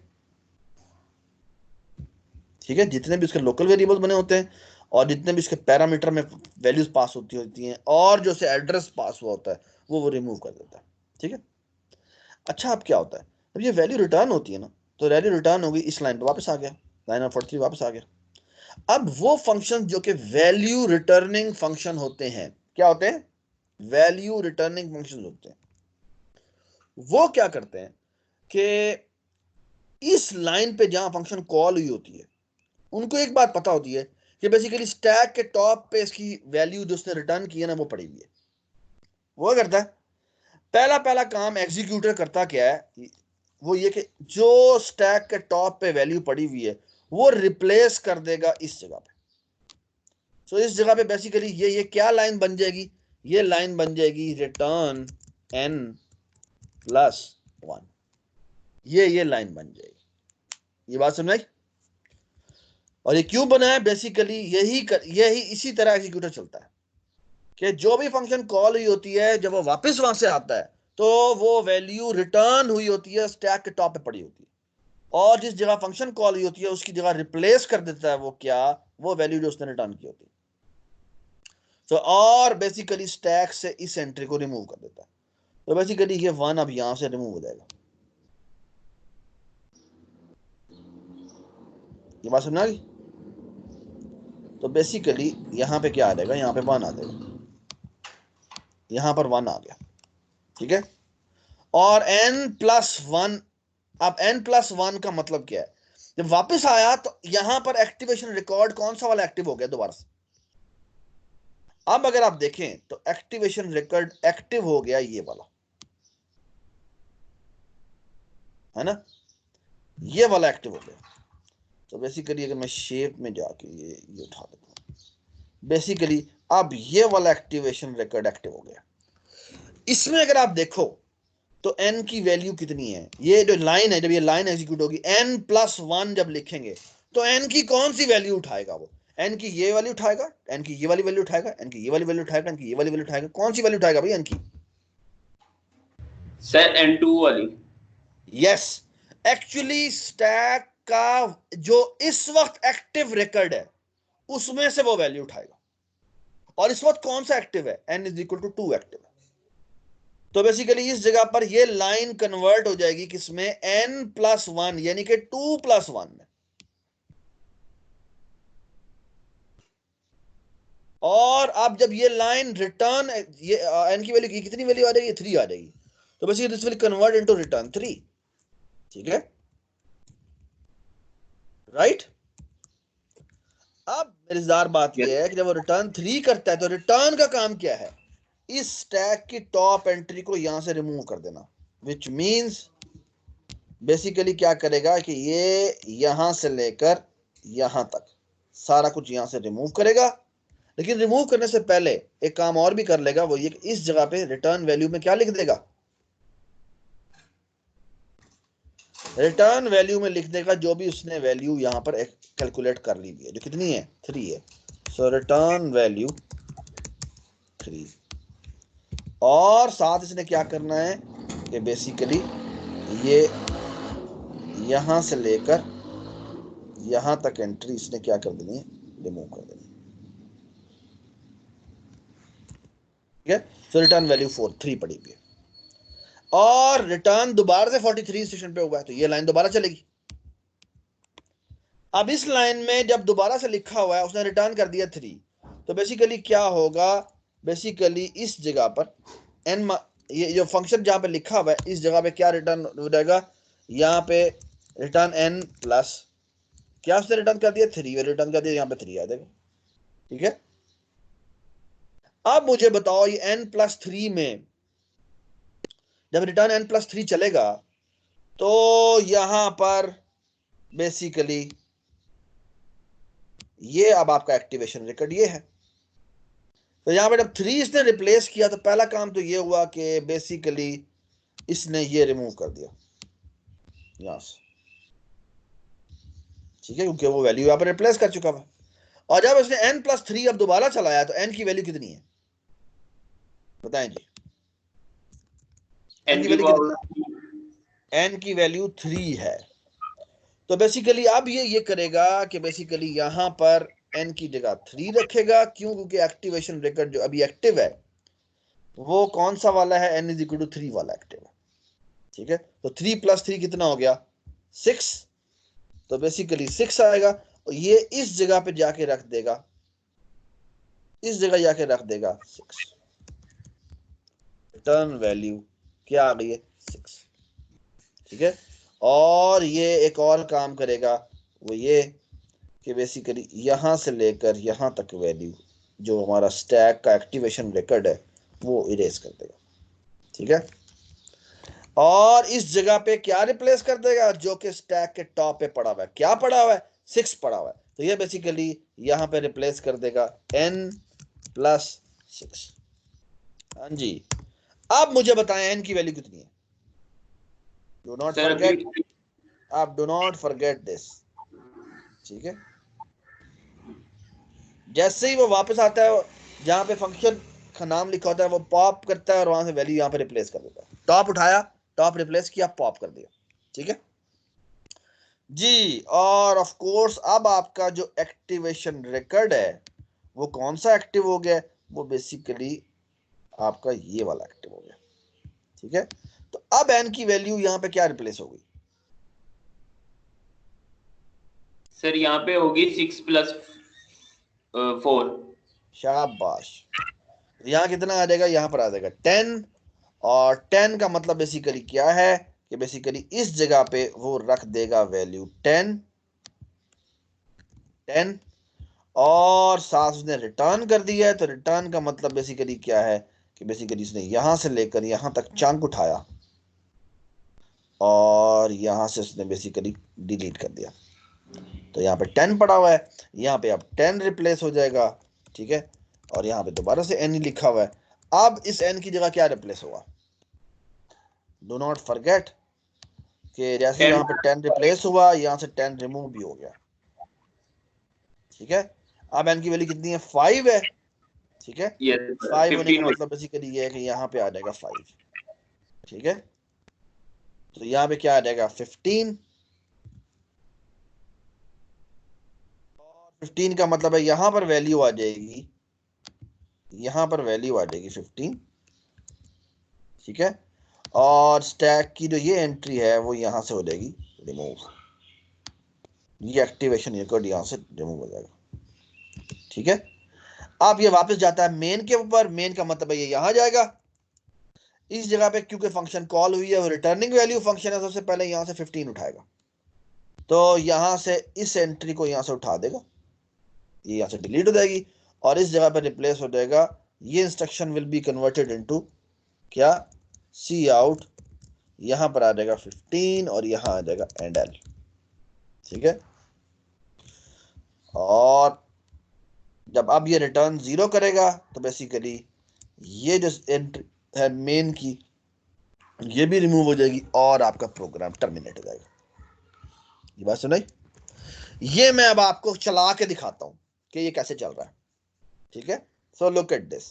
ठीक है, जितने भी उसके लोकल वेरिएबल बने होते हैं और जितने भी उसके पैरामीटर में वैल्यूज पास होती हैं और जो से एड्रेस पास हुआ होता है वो रिमूव कर देता है, ठीक है। अच्छा, अब क्या होता है, जब ये वैल्यू रिटर्न होती है ना, तो वैल्यू रिटर्न होगी इस लाइन पे वापस आ गया, लाइन ऑफ 43 वापस आ गया। अब वो फंक्शन जो कि वैल्यू रिटर्निंग फंक्शन होते हैं, क्या होते हैं, वैल्यू रिटर्निंग फंक्शन होते हैं, वो क्या करते हैं कि इस लाइन पे जहां फंक्शन कॉल हुई होती है उनको एक बात पता होती है कि बेसिकली स्टैक के टॉप पे इसकी वैल्यू जो उसने रिटर्न की है ना वो पड़ी हुई है। वो करता है, पहला पहला काम एग्जीक्यूटर करता क्या है, वो ये कि जो स्टैक के टॉप पे वैल्यू पड़ी हुई है वो रिप्लेस कर देगा इस जगह पे। सो इस जगह पे बेसिकली ये क्या लाइन बन जाएगी, ये लाइन बन जाएगी रिटर्न n+1, ये लाइन बन जाएगी। ये बात समझ आई। और ये क्यों बना है, बेसिकली यही इसी तरह एग्जीक्यूटर चलता है कि जो भी फंक्शन कॉल हुई होती है जब वो वापस वहां से आता है तो वो वैल्यू रिटर्न हुई होती है स्टैक के टॉप पे पड़ी होती है, और जिस जगह फंक्शन कॉल हुई होती है उसकी जगह रिप्लेस कर देता है वो क्या, वो वैल्यू जो उसने रिटर्न की होती है। तो और बेसिकली स्टैक से इस एंट्री को रिमूव कर देता है। तो बेसिकली ये 1 अब यहां से रिमूव हो जाएगा। ये बात समझ आ गई। तो बेसिकली यहां पे क्या आ जाएगा, यहां पे 1 आ जाएगा, यहां पर 1 आ गया, ठीक है। और n+1, अब n+1 का मतलब क्या है, जब वापस आया तो यहां पर एक्टिवेशन रिकॉर्ड कौन सा वाला एक्टिव हो गया दोबारा से। अब अगर आप देखें तो एक्टिवेशन रिकॉर्ड एक्टिव हो गया ये वाला, है ना, ये वाला एक्टिव हो गया। तो बेसिकली अगर मैं शेप में जाके ये उठा देता हूं, बेसिकली अब ये वाला एक्टिवेशन रिकॉर्ड एक्टिव हो गया। इसमें अगर आप देखो तो n की वैल्यू कितनी है, ये जो लाइन है, जब ये लाइन एग्जीक्यूट होगी n+1 जब लिखेंगे तो n की कौन सी वैल्यू उठाएगा, वो n की ये वैल्यू उठाएगा, n की ये वाली वैल्यू उठाएगा, n की ये वाली वैल्यू उठाएगा, n की ये वाली वैल्यू उठाएगा, कौन सी वैल्यू उठाएगा भाई n की, सर n2 वाली। यस। एक्चुअली स्टैक का जो इस वक्त एक्टिव रिकॉर्ड है उसमें से वो वैल्यू उठाएगा, और इस वक्त कौन सा एक्टिव है, n=2 एक्टिव है। तो बेसिकली इस जगह पर ये लाइन कन्वर्ट हो जाएगी किसमें, n+1 यानी कि 2+1 में। और अब जब ये लाइन रिटर्न, ये n की वैल्यू कितनी वैल्यू आ जाएगी, 3 आ जाएगी। तो basically this will convert into return 3, ठीक है, राइट। अब मजेदार बात यह है कि जब वो रिटर्न 3 करता है तो रिटर्न का काम क्या है, इस स्टैक की टॉप एंट्री को यहां से रिमूव कर देना, विच मींस बेसिकली क्या करेगा कि ये यहां से लेकर यहां तक सारा कुछ यहां से रिमूव करेगा। लेकिन रिमूव करने से पहले एक काम और भी कर लेगा, वो ये कि इस जगह पे रिटर्न वैल्यू में क्या लिख देगा, रिटर्न वैल्यू में लिख देगा जो भी उसने वैल्यू यहां पर कैलकुलेट कर ली है, जो कितनी है 3 है। सो रिटर्न वैल्यू 3, और साथ इसने क्या करना है कि बेसिकली ये यहां से लेकर यहां तक एंट्री इसने क्या कर देनी है, रिमूव कर देनी है। ठीक है, सो रिटर्न वैल्यू 3 पड़ी हुई है, और रिटर्न दोबारा से 43 स्टेशन पे हुआ है, तो ये लाइन दोबारा चलेगी। अब इस लाइन में जब दोबारा से लिखा हुआ है उसने रिटर्न कर दिया 3, तो बेसिकली क्या होगा, बेसिकली इस जगह पर एन, ये जो फंक्शन जहां पे लिखा हुआ है इस जगह पे क्या रिटर्न हो जाएगा, यहाँ पे रिटर्न n प्लस क्या उसने रिटर्न कर दिया 3, रिटर्न कर दिया यहाँ पे 3 आ जाएगा। ठीक है, अब मुझे बताओ ये n+3 में जब रिटर्न n+3 चलेगा तो यहां पर बेसिकली ये अब आपका एक्टिवेशन रिकॉर्ड ये है। तो यहां पे जब 3 इसने रिप्लेस किया तो पहला काम तो ये हुआ कि बेसिकली इसने ये रिमूव कर दिया यहां से। ठीक है, क्योंकि वो वैल्यू यहां पर रिप्लेस कर चुका है। और जब उसने n+3 अब दोबारा चलाया तो n की वैल्यू कितनी है बताएं जी, n की वैल्यू 3 है। तो बेसिकली अब ये करेगा कि बेसिकली यहां पर n की जगह 3 रखेगा, क्यों, क्योंकि एक्टिवेशन रिकॉर्ड जो अभी एक्टिव है वो कौन सा वाला है, n = 3 वाला एक्टिव है। ठीक है, तो 3 + 3 कितना हो गया 6, तो बेसिकली 6 आएगा, और ये इस जगह पे जाके रख देगा, इस जगह जाके रख देगा 6, रिटर्न वैल्यू क्या आ गई है 6। ठीक है, और ये एक और काम करेगा, वो ये कि बेसिकली यहां से लेकर यहां तक वैल्यू जो हमारा स्टैक का एक्टिवेशन रिकॉर्ड है वो इरेज कर देगा। ठीक है, और इस जगह पे क्या रिप्लेस कर देगा, जो कि स्टैक के टॉप पे पड़ा हुआ है, क्या पड़ा हुआ है 6 पड़ा हुआ है, तो ये बेसिकली यहां पे रिप्लेस कर देगा n+6। हाँ जी, अब मुझे बताएं n की वैल्यू कितनी है, डू नॉट फॉरगेट, आप डू नॉट फॉरगेट दिस। ठीक है, जैसे ही वो वापस आता है जहां पे फंक्शन का नाम लिखा होता है वो पॉप करता है और वहां से वैल्यू यहां पे रिप्लेस कर देता है, टॉप उठाया, टॉप रिप्लेस किया, पॉप कर दिया। ठीक है जी, और ऑफ कोर्स अब आपका जो एक्टिवेशन रिकॉर्ड है वो कौन सा एक्टिव हो गया, वो बेसिकली आपका ये वाला एक्टिव हो गया। ठीक है, तो अब n की वैल्यू यहां पे क्या रिप्लेस हो गई सर, यहाँ पे होगी 6 + 4। शाबाश, यहाँ कितना आ जाएगा, यहाँ पर आ जाएगा 10, और 10 का मतलब बेसिकली क्या है कि बेसिकली इस जगह पे वो रख देगा वैल्यू 10, और साथ उसने रिटर्न कर दिया है, तो रिटर्न का मतलब बेसिकली क्या है कि बेसिकली इसने यहां से लेकर यहां तक चंक उठाया और यहां से उसने बेसिकली डिलीट कर दिया, तो यहाँ पे 10 पड़ा हुआ है, यहाँ पे अब 10 रिप्लेस हो जाएगा। ठीक है, और यहाँ पे दोबारा से n ही लिखा हुआ है, अब इस n की जगह क्या रिप्लेस होगा, डू नॉट फॉरगेट कि जैसे यहाँ पे 10 रिप्लेस हुआ यहाँ से 10 रिमूव भी हो गया। ठीक है, अब n की वैल्यू कितनी है 5 है। ठीक है, 5 होने का मतलब बेसिकली ये है कि यहाँ पे आ जाएगा 5। ठीक है, तो यहाँ पे क्या आ जाएगा 15, 15 का मतलब है यहां पर वैल्यू आ जाएगी, यहां पर वैल्यू आ जाएगी 15। ठीक है, और स्टैक की जो ये एंट्री है वो यहां से हो जाएगी रिमूव, ये एक्टिवेशन रिकॉर्ड यहां से रिमूव हो जाएगा। ठीक है, अब ये वापस जाता है मेन के ऊपर, मेन का मतलब है ये यहां जाएगा, इस जगह पे क्योंकि फंक्शन कॉल हुई है वो रिटर्निंग वैल्यू फंक्शन है, सबसे पहले यहां से 15 उठाएगा, तो यहां से इस एंट्री को यहां से उठा देगा ये यहाँ से डिलीट हो जाएगी और इस जगह पर रिप्लेस हो जाएगा, ये instruction will be converted into क्या, सी आउट, यहां पर आ जाएगा 15 और यहां आ जाएगा एंड एल, ठीक है। और जब अब ये रिटर्न 0 करेगा तो बेसिकली ये जो एंट्री है मेन की, ये भी रिमूव हो जाएगी और आपका प्रोग्राम टर्मिनेट हो जाएगा। ये बात सुनाई? ये मैं अब आपको चला के दिखाता हूं कि ये कैसे चल रहा है, ठीक है। सो लुक एट दिस,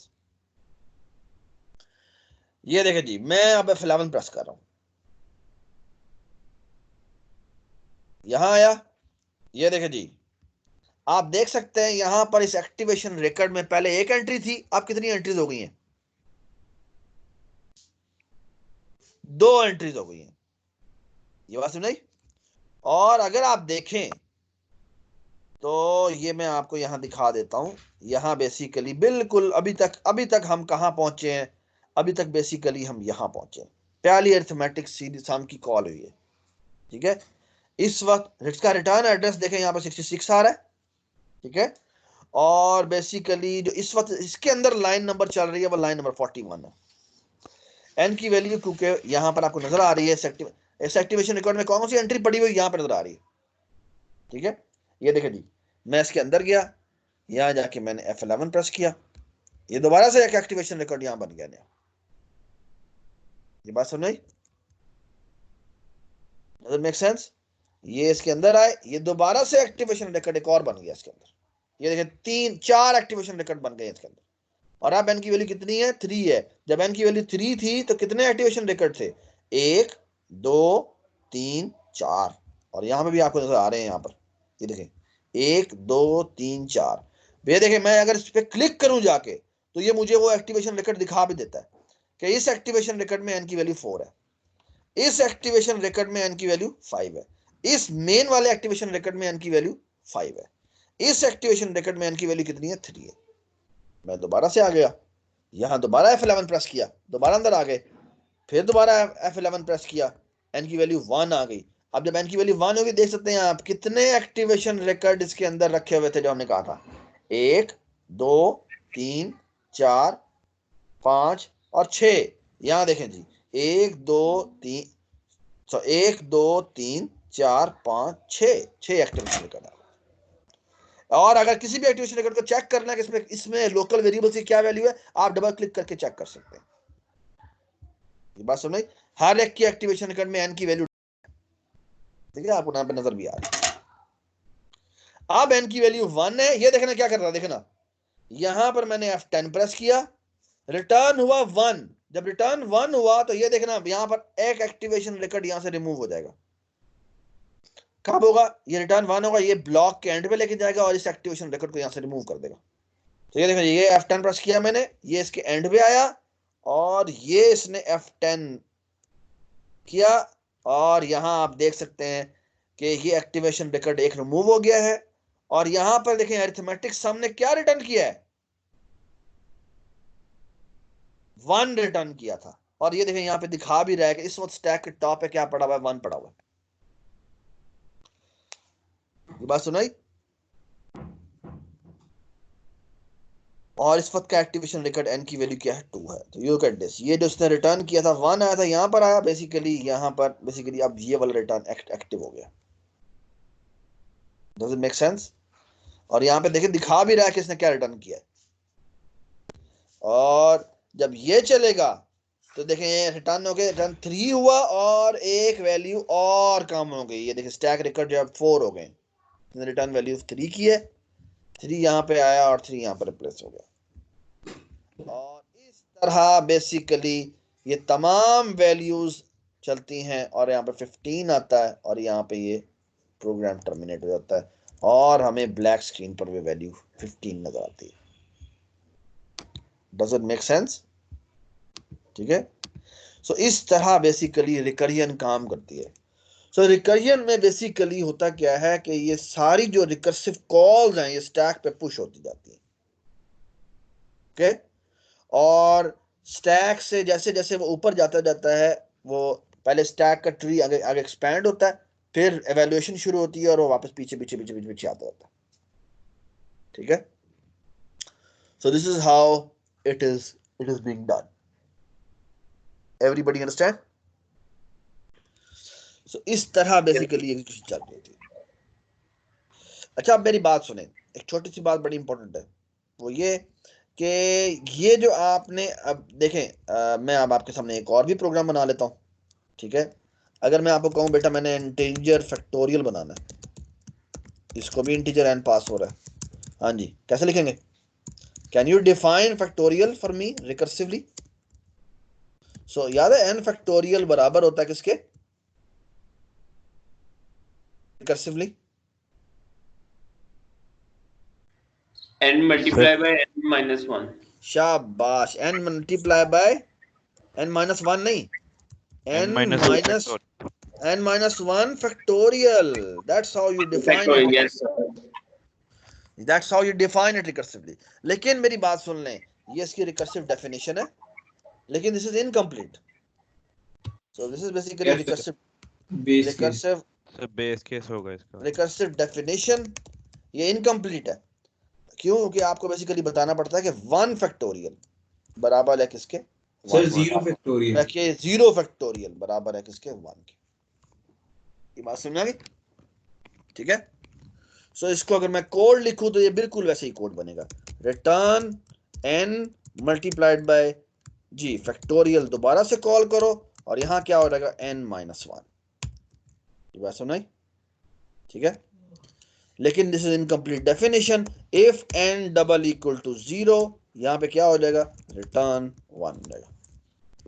ये देखें जी, मैं अब F11 प्रेस कर रहा हूं, यहां आया, ये देखें जी, आप देख सकते हैं यहां पर इस एक्टिवेशन रिकॉर्ड में पहले एक एंट्री थी, अब कितनी एंट्रीज हो गई हैं? 2 एंट्रीज हो गई हैं। ये बात सुनाई? और अगर आप देखें तो ये मैं आपको यहां दिखा देता हूं, यहां बेसिकली बिल्कुल अभी तक हम कहां पहुंचे हैं? अभी तक बेसिकली हम यहां पहुंचे हैं, पहली अरिथमेटिक सीरीज सम की कॉल हुई है, ठीक है। इस वक्त इसका रिटर्न एड्रेस देखें, यहां पर 66 आ रहा है, ठीक है। और बेसिकली जो इस वक्त इसके अंदर लाइन नंबर चल रही है वो लाइन नंबर 41 है। एन की वैल्यू क्योंकि यहां पर आपको नजर आ रही है, इस एक्टिवेशन रिकॉर्ड में कौन सी एंट्री पड़ी हुई यहां पर नजर आ रही है, ठीक है। ये देखें जी, मैं इसके अंदर गया, यहां जाके मैंने F11 प्रेस किया, ये दोबारा से एक एक्टिवेशन रिकॉर्ड यहां बन गया नया। ये बात समझ, डज इट मेक सेंस? ये इसके अंदर आए, ये दोबारा से एक्टिवेशन रिकॉर्ड एक और बन गया इसके अंदर, ये देखें 3-4 एक्टिवेशन रिकॉर्ड बन गए इसके अंदर। और अब एन की वैल्यू कितनी है? 3 है। जब एन की वैल्यू 3 थी तो कितने एक्टिवेशन रिकॉर्ड थे? 1 2 3 4, और यहां पे भी आपको नजर आ रहे हैं, यहां पर ये देखें 1 2 3 4। ये देखें, मैं अगर इस पर क्लिक करूं जाके तो ये मुझे वो एक्टिवेशन रिकॉर्ड दिखा भी देता है कि इस एक्टिवेशन रिकॉर्ड में एन की वैल्यू 4 है, इस एक्टिवेशन रिकॉर्ड में एन की वैल्यू 5 है, इस मेन वाले एक्टिवेशन रिकॉर्ड में एन की वैल्यू 5 है, इस एक्टिवेशन रिकॉर्ड में एन की वैल्यू कितनी है? 3 है। मैं दोबारा से आ गया, यहां दोबारा F11 प्रेस किया, दोबारा अंदर आ गए, फिर दोबारा F11 प्रेस किया, एन की वैल्यू 1 आ गई। अब जब एन की वैल्यू 1 होगी, देख सकते हैं आप कितने एक्टिवेशन रिकॉर्ड इसके अंदर रखे हुए थे जो हमने कहा था, 1 2 3 4 5 और 6। यहां देखें जी, 1 2 3 1 2 3 4 5 6 एक्टिवेशन रिकॉर्ड है। और अगर किसी भी एक्टिवेशन रिकॉर्ड को चेक करना है कि इसमें लोकल वेरिएबल की क्या वैल्यू है, आप डबल क्लिक करके चेक कर सकते हैं। ये बात समझ, हर एक की एक्टिवेशन रिकॉर्ड में एन की वैल्यू, ठीक है, आपको यहां पे नजर भी आ रही है। अब एन की वैल्यू 1 है, ये देखना क्या कर रहा है, देखना यहां पर मैंने F10 प्रेस किया, रिटर्न हुआ 1। जब रिटर्न 1 हुआ तो ये देखना यहां पर एक एक्टिवेशन रिकॉर्ड यहां से रिमूव हो जाएगा। कब होगा? ये रिटर्न 1 होगा, ये ब्लॉक के एंड पे लेके जाएगा और इस एक्टिवेशन रिकॉर्ड को यहां से रिमूव कर देगा। तो ये देखो, ये F10 प्रेस किया मैंने, ये इसके एंड पे आया और ये इसने F10 किया, और यहां आप देख सकते हैं कि ये एक्टिवेशन रिकॉर्ड एक रिमूव हो गया है। और यहां पर देखें अरिथमेटिक सम ने क्या रिटर्न किया है? 1 रिटर्न किया था। और ये देखें यहां पे दिखा भी रहा है कि इस वक्त स्टैक के टॉप पे क्या पड़ा हुआ है? 1 पड़ा हुआ है। ये बात सुनाई? और इस वक्त का एक्टिवेशन रिकॉर्ड एन की वैल्यू क्या है? 2 है। तो यू कैट दिस, ये जो उसने रिटर्न किया था 1 आया था, यहां पर आया बेसिकली, यहां पर बेसिकली अब ये वाला रिटर्न एक्टिव हो गया। Does it make sense? और यहां पे देखिए दिखा भी रहा है कि इसने क्या रिटर्न किया है। और जब ये चलेगा तो देखें ये रिटर्न हो गया, रिटर्न 3 हुआ और एक वैल्यू और कम हो गई। ये देखिए स्टैक रिकॉर्ड जो है 4 हो गए, रिटर्न वैल्यू 3 की है, 3 यहां पे आया और 3 यहां पर रिप्लेस हो गया। और इस तरह बेसिकली ये तमाम वैल्यूज चलती हैं और यहाँ पे 15 आता है और यहाँ पे ये प्रोग्राम टर्मिनेट हो जाता है और हमें ब्लैक स्क्रीन पर वो वैल्यू 15 नजर आती है। Does it make sense? ठीक है। सो इस तरह बेसिकली रिकरियन काम करती है। सो रिकरियन में बेसिकली होता क्या है कि ये सारी जो रिकर्सिव कॉल्स हैं ये स्टैक पे पुश होती जाती है, ओके। और स्टैक से जैसे जैसे वो ऊपर जाता जाता है, वो पहले स्टैक का ट्री आगे आगे एक्सपैंड होता है, फिर एवेल्युएशन शुरू होती है और वो वापस पीछे पीछे पीछे पीछे पीछे आता जाता है, ठीक है, so this is how it is being done. Everybody understand? So इस तरह बेसिकली एग्जीक्यूशन चल रही थी। अच्छा, अब मेरी बात सुने, एक छोटी सी बात बड़ी इंपॉर्टेंट है, वो ये कि ये जो आपने अब देखें, मैं अब आपके सामने एक और भी प्रोग्राम बना लेता हूँ, ठीक है। अगर मैं आपको कहूँ बेटा मैंने इंटीजर फैक्टोरियल बनाना है, इसको भी इंटीजर एन पास हो रहा है, हाँ जी, कैसे लिखेंगे? Can you define factorial for me recursively? So याद है एन फैक्टोरियल बराबर होता है किसके? Recursively n multiply by n minus 1. शाबाश, n multiply by n minus 1 नहीं, n minus 1 factorial. That's how you define it. Yes, sir. That's how you define it recursively. लेकिन मेरी बात सुन लें, ये इसकी recursive definition है, लेकिन this is incomplete. So this is basically Yes, recursive base recursive base case होगा इसका। recursive definition ये incomplete है। क्यों? क्योंकि आपको बेसिकली बताना पड़ता है कि 1 फैक्टोरियल बराबर है किसके? Sir 0 factorial. कि 0 फैक्टोरियल बराबर है किसके? 1 के। ये बात समझ आ गई? ठीक है, सो इसको अगर मैं कोड लिखूं तो ये बिल्कुल वैसे ही कोड बनेगा, रिटर्न n मल्टीप्लाइड बाय जी फैक्टोरियल, दोबारा से कॉल करो और यहां क्या हो जाएगा? n minus 1। ये बात समझ आई? ठीक है, लेकिन this is incomplete definition. If n double equal to 0, यहां पे क्या हो जाएगा? रिटर्न 1 हो जाएगा।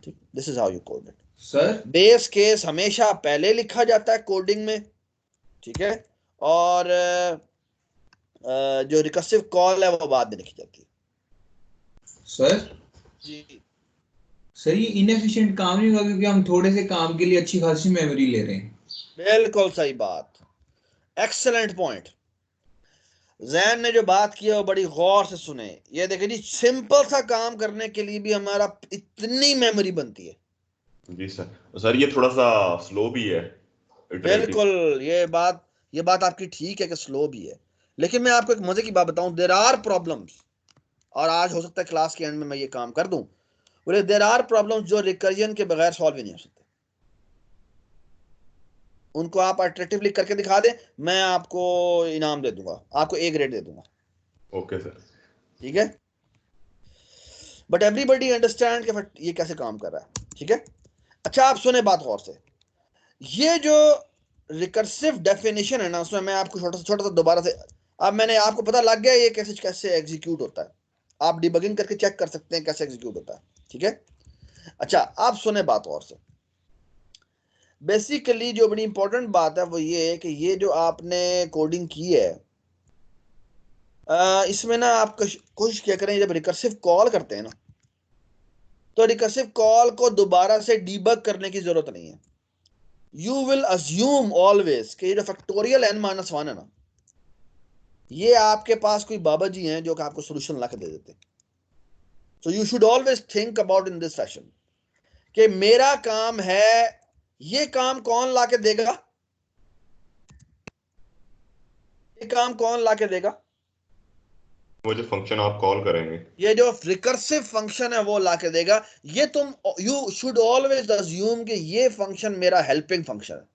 ठीक, this is how you code it. Sir base case हमेशा पहले लिखा जाता है कोडिंग में, ठीक है, और जो रिकर्सिव कॉल है वो बाद में लिखी जाती है। सर जी सर ये इनएफिशिएंट काम नहीं होगा क्योंकि हम थोड़े से काम के लिए अच्छी खासी मेमोरी ले रहे हैं। बिल्कुल सही बात, एक्सेलेंट पॉइंट। जैन ने जो बात की है वो बड़ी गौर से सुने। ये देखिए जी, सिंपल सा काम करने के लिए भी हमारा इतनी मेमोरी बनती है। जी सर ये थोड़ा सा स्लो भी है। बिल्कुल, ये बात आपकी ठीक है कि स्लो भी है, लेकिन मैं आपको एक मजे की बात बताऊं, देयर आर प्रॉब्लम्स, और आज हो सकता है क्लास के एंड में मैं ये काम कर दूं, बोले देयर आर प्रॉब्लम्स जो रिकर्जन के बगैर सॉल्व ही नहीं हो सकते। उनको आप अल्टरनेटिव करके दिखा दें, मैं आपको इनाम दे दूंगा, आपको A ग्रेड दे दूंगा। ओके सर, ठीक है, बट एवरीबडी अंडरस्टैंड कि ये कैसे काम कर रहा है। ठीक है, अच्छा आप सुने बात गौर से, ये जो रिकर्सिव डेफिनेशन है ना, उसमें मैं आपको छोटा सा दोबारा से, अब मैंने आपको पता लग गया ये कैसे एग्जीक्यूट होता है, आप डिबगिंग करके चेक कर सकते हैं कैसे एग्जीक्यूट होता है। ठीक है, अच्छा आप सुने बात गौर से। बेसिकली जो बड़ी इंपॉर्टेंट बात है वो ये है कि ये जो आपने कोडिंग की है, इसमें ना आप कोशिश क्या करें, जब रिकर्सिव कॉल करते हैं ना, तो रिकर्सिव कॉल को दोबारा से डीबग करने की जरूरत नहीं है। यू विल अज्यूम ऑलवेज कि ये जो फैक्टोरियल n-1 है ना, ये आपके पास कोई बाबा जी हैं जो कि आपको सोल्यूशन ला के दे देते हैं। So you should always think about in this fashion कि मेरा काम है, ये काम कौन ला के देगा? ये काम कौन ला के देगा? वो जो फंक्शन आप कॉल करेंगे, ये जो रिकर्सिव फंक्शन है वो ला के देगा। ये तुम यू शुड ऑलवेज अज्यूम कि ये फंक्शन मेरा हेल्पिंग फंक्शन है,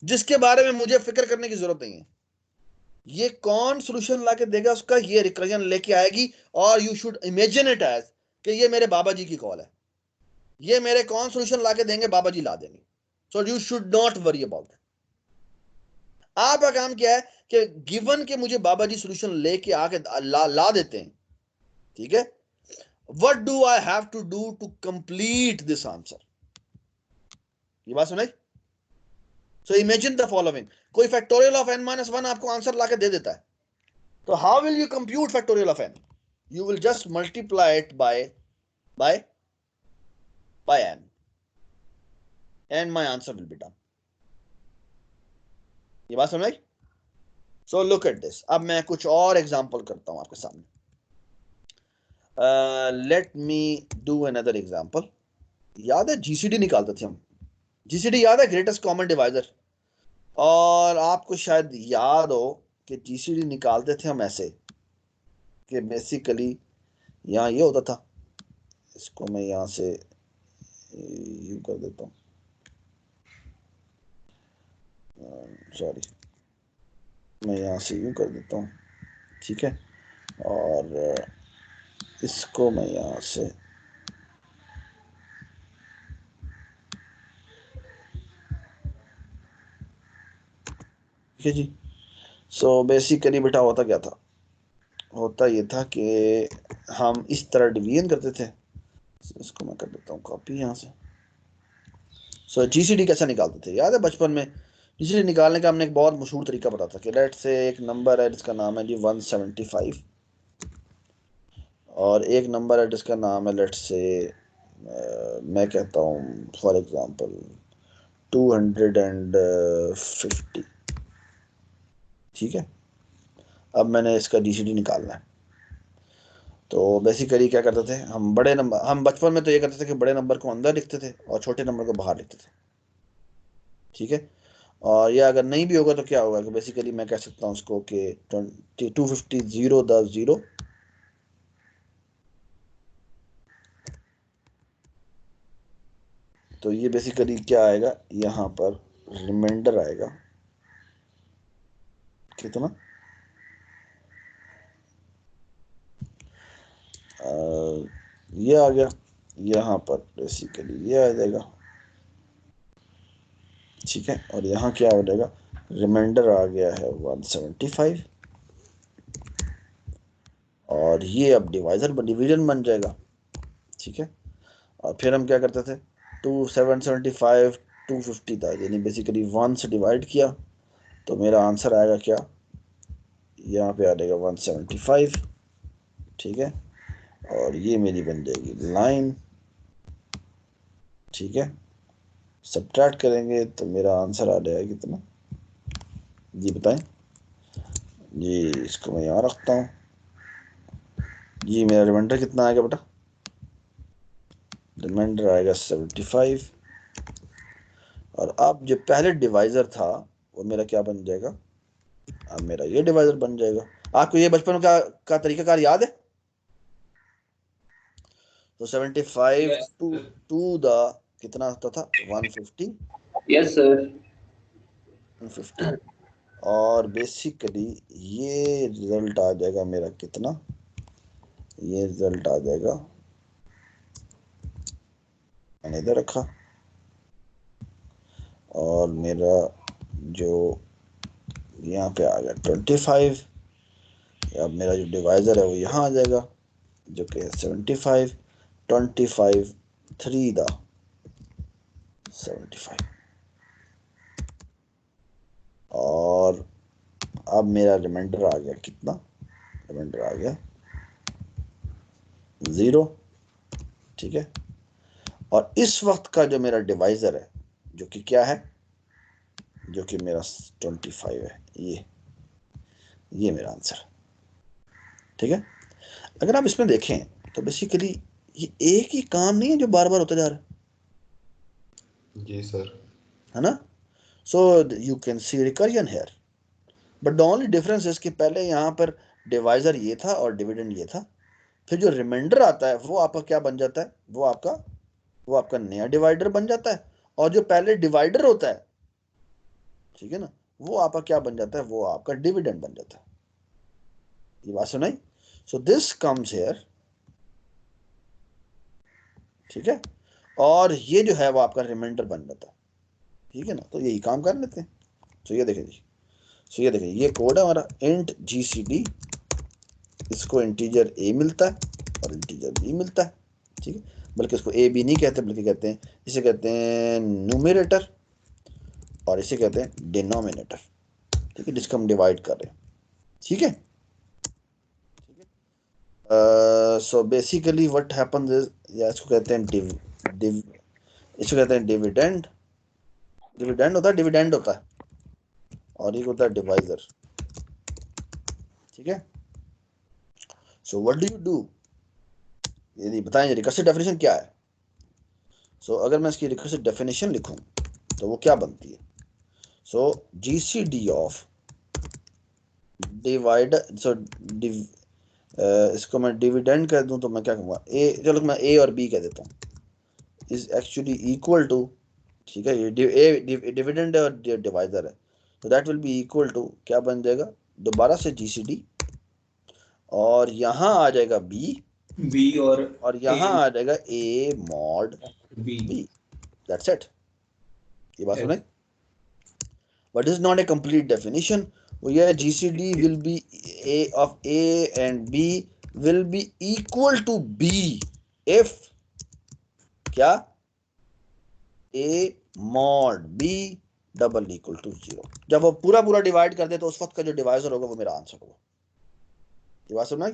जिसके बारे में मुझे फिक्र करने की जरूरत नहीं है। ये कौन सॉल्यूशन ला के देगा उसका, ये रिकर्जन लेके आएगी, और you should imagine it as कि ये मेरे बाबा जी की कॉल है, ये मेरे कौन सॉल्यूशन ला के देंगे? बाबा जी ला देंगे। So you should not worry about it. आपका काम क्या है कि गिवन के मुझे बाबा जी सॉल्यूशन लेके आके ला देते हैं, ठीक है, what do I have to do to complete this answer? ये बात सुनाई? सो इमेजिन द फॉलोइंग, कोई फैक्टोरियल ऑफ n-1 आपको आंसर लाके दे देता है, तो how will you compute factorial of n? You will just multiply it by n and my answer will be done. ये बात समझ आई? So look at this. अब मैं कुछ और एग्जांपल करता हूं आपके सामने। Let me do another example. याद है जीसीडी निकालते थे हम, जीसीडी याद है, ग्रेटेस्ट कॉमन डिवाइजर, और आपको शायद याद हो कि जीसीडी निकालते थे हम ऐसे कि बेसिकली यहाँ ये होता था, इसको मैं यहाँ से यूं कर देता हूँ, सॉरी मैं यहाँ से यूं कर देता हूँ, ठीक है, और इसको मैं यहाँ से ठीक है जी। सो बेसिकली बेटा होता क्या था, होता ये था कि हम इस तरह डिवीजन करते थे। इसको मैं कर देता हूँ कॉपी यहाँ से। सो जीसीडी कैसे निकालते थे, याद है बचपन में जीसीडी निकालने का हमने एक बहुत मशहूर तरीका पता था कि लेट से एक नंबर है जिसका नाम है जी 175, और एक नंबर है जिसका नाम है लेट से मैं कहता हूँ फॉर एग्जांपल 250, ठीक है। अब मैंने इसका जीसीडी निकालना है, तो बेसिकली क्या करते थे हम, बड़े नंबर, हम बचपन में तो ये करते थे कि बड़े नंबर को अंदर लिखते थे और छोटे नंबर को बाहर लिखते थे, ठीक है। और ये अगर नहीं भी होगा तो क्या होगा कि बेसिकली मैं कह सकता हूँ उसको कि 250 0 10 0, तो ये बेसिकली क्या आएगा, यहाँ पर रिमाइंडर आएगा कितना, ये आ गया, यहाँ पर बेसिकली ये आ जाएगा, ठीक है। और यहाँ क्या हो जाएगा, रिमाइंडर आ गया है 175, और ये अब डिवीजन बन जाएगा, ठीक है। और फिर हम क्या करते थे, 775 250 था, यानी बेसिकली 1 से डिवाइड किया तो मेरा आंसर आएगा क्या, यहाँ पे आ जाएगा 175, ठीक है। और ये मेरी बन जाएगी लाइन, ठीक है। सब्ट्रैक्ट करेंगे तो मेरा आंसर आ जाएगा कितना जी, बताएं जी। इसको मैं यहाँ रखता हूँ जी, मेरा रिमाइंडर कितना आएगा बेटा, रिमाइंडर आएगा 75, और अब जो पहले डिवाइजर था वो मेरा क्या बन जाएगा, अब मेरा ये डिवाइजर बन जाएगा। आपको ये बचपन का तरीकाकार याद है, तो 75 Yes, टू द कितना होता था 150, yes, sir. 150, और बेसिकली ये रिजल्ट आ जाएगा मेरा कितना, ये रिजल्ट आ जाएगा, मैंने इधर रखा, और मेरा जो यहाँ पे आ गया 25, अब मेरा जो डिवाइजर है वो यहाँ आ जाएगा जो कि 75 25 3 द 75, और अब मेरा रिमाइंडर आ गया कितना, रिमाइंडर आ गया 0, ठीक है। और इस वक्त का जो मेरा डिवाइजर है जो कि क्या है, जो कि मेरा 25 है, ये मेरा आंसर है, ठीक है। अगर आप इसमें देखें तो बेसिकली ये एक ही काम नहीं है जो बार बार होता जा रहा जी सर। है ना। So you can see recursion here, but the only difference is कि पहले यहाँ पर डिवाइजर ये था और डिविडेंड ये था, फिर जो रिमाइंडर आता है वो आपका क्या बन जाता है, वो आपका नया डिवाइडर बन जाता है, और जो पहले डिवाइडर होता है, ठीक है ना, वो आपका क्या बन जाता है, वो आपका डिविडेंड बन जाता है। ये बात सुनाई, सो दिस कम्स हेयर, ठीक है, और ये जो है वो आपका रिमाइंडर बन जाता है, ठीक है ना। तो यही काम कर लेते हैं। तो ये देखें जी, सो ये देखें, ये कोड है हमारा इंट जीसीडी, इसको इंटीजर ए मिलता है और इंटीजर बी मिलता है, ठीक है। बल्कि इसको ए बी नहीं कहते, बल्कि कहते हैं, इसे कहते हैं न्यूमरेटर और इसे कहते हैं डिनोमिनेटर, ठीक है, जिसको हम डिवाइड कर रहे हैं, ठीक है। So basically what happens is, या इसको कहते हैं इसको कहते हैं डिविडेंड, डिविडेंड होता है, डिविडेंड होता है, और ये होता है डिवाइजर, ठीक है। So what do you do, यदि बताएं रिकर्सिव डेफिनेशन क्या है। सो अगर मैं इसकी रिकर्सिव डेफिनेशन लिखूं तो वो क्या बनती है, सो जीसीडी ऑफ डिवाइड सो इसको मैं डिविडेंड कर दूं तो मैं क्या कहूँगा ए, चलो मैं ए और बी कह देता हूँ, इज एक्चुअली इक्वल टू, ठीक है, ये डिविडेंड है और डिवाइजर है, तो that will be equal to क्या बन जाएगा दोबारा से जीसीडी, और यहाँ आ जाएगा बी बी और यहाँ आ जाएगा a mod b. B, that's it. ये बात सुने, but is not a complete definition. वो ये GCD will be a of a and b will be equal to b if क्या a mod b double equal to 0। जब वो पूरा पूरा डिवाइड कर दे तो उस वक्त का जो डिवाइजर होगा वो मेरा आंसर होगा। ये बात सुना?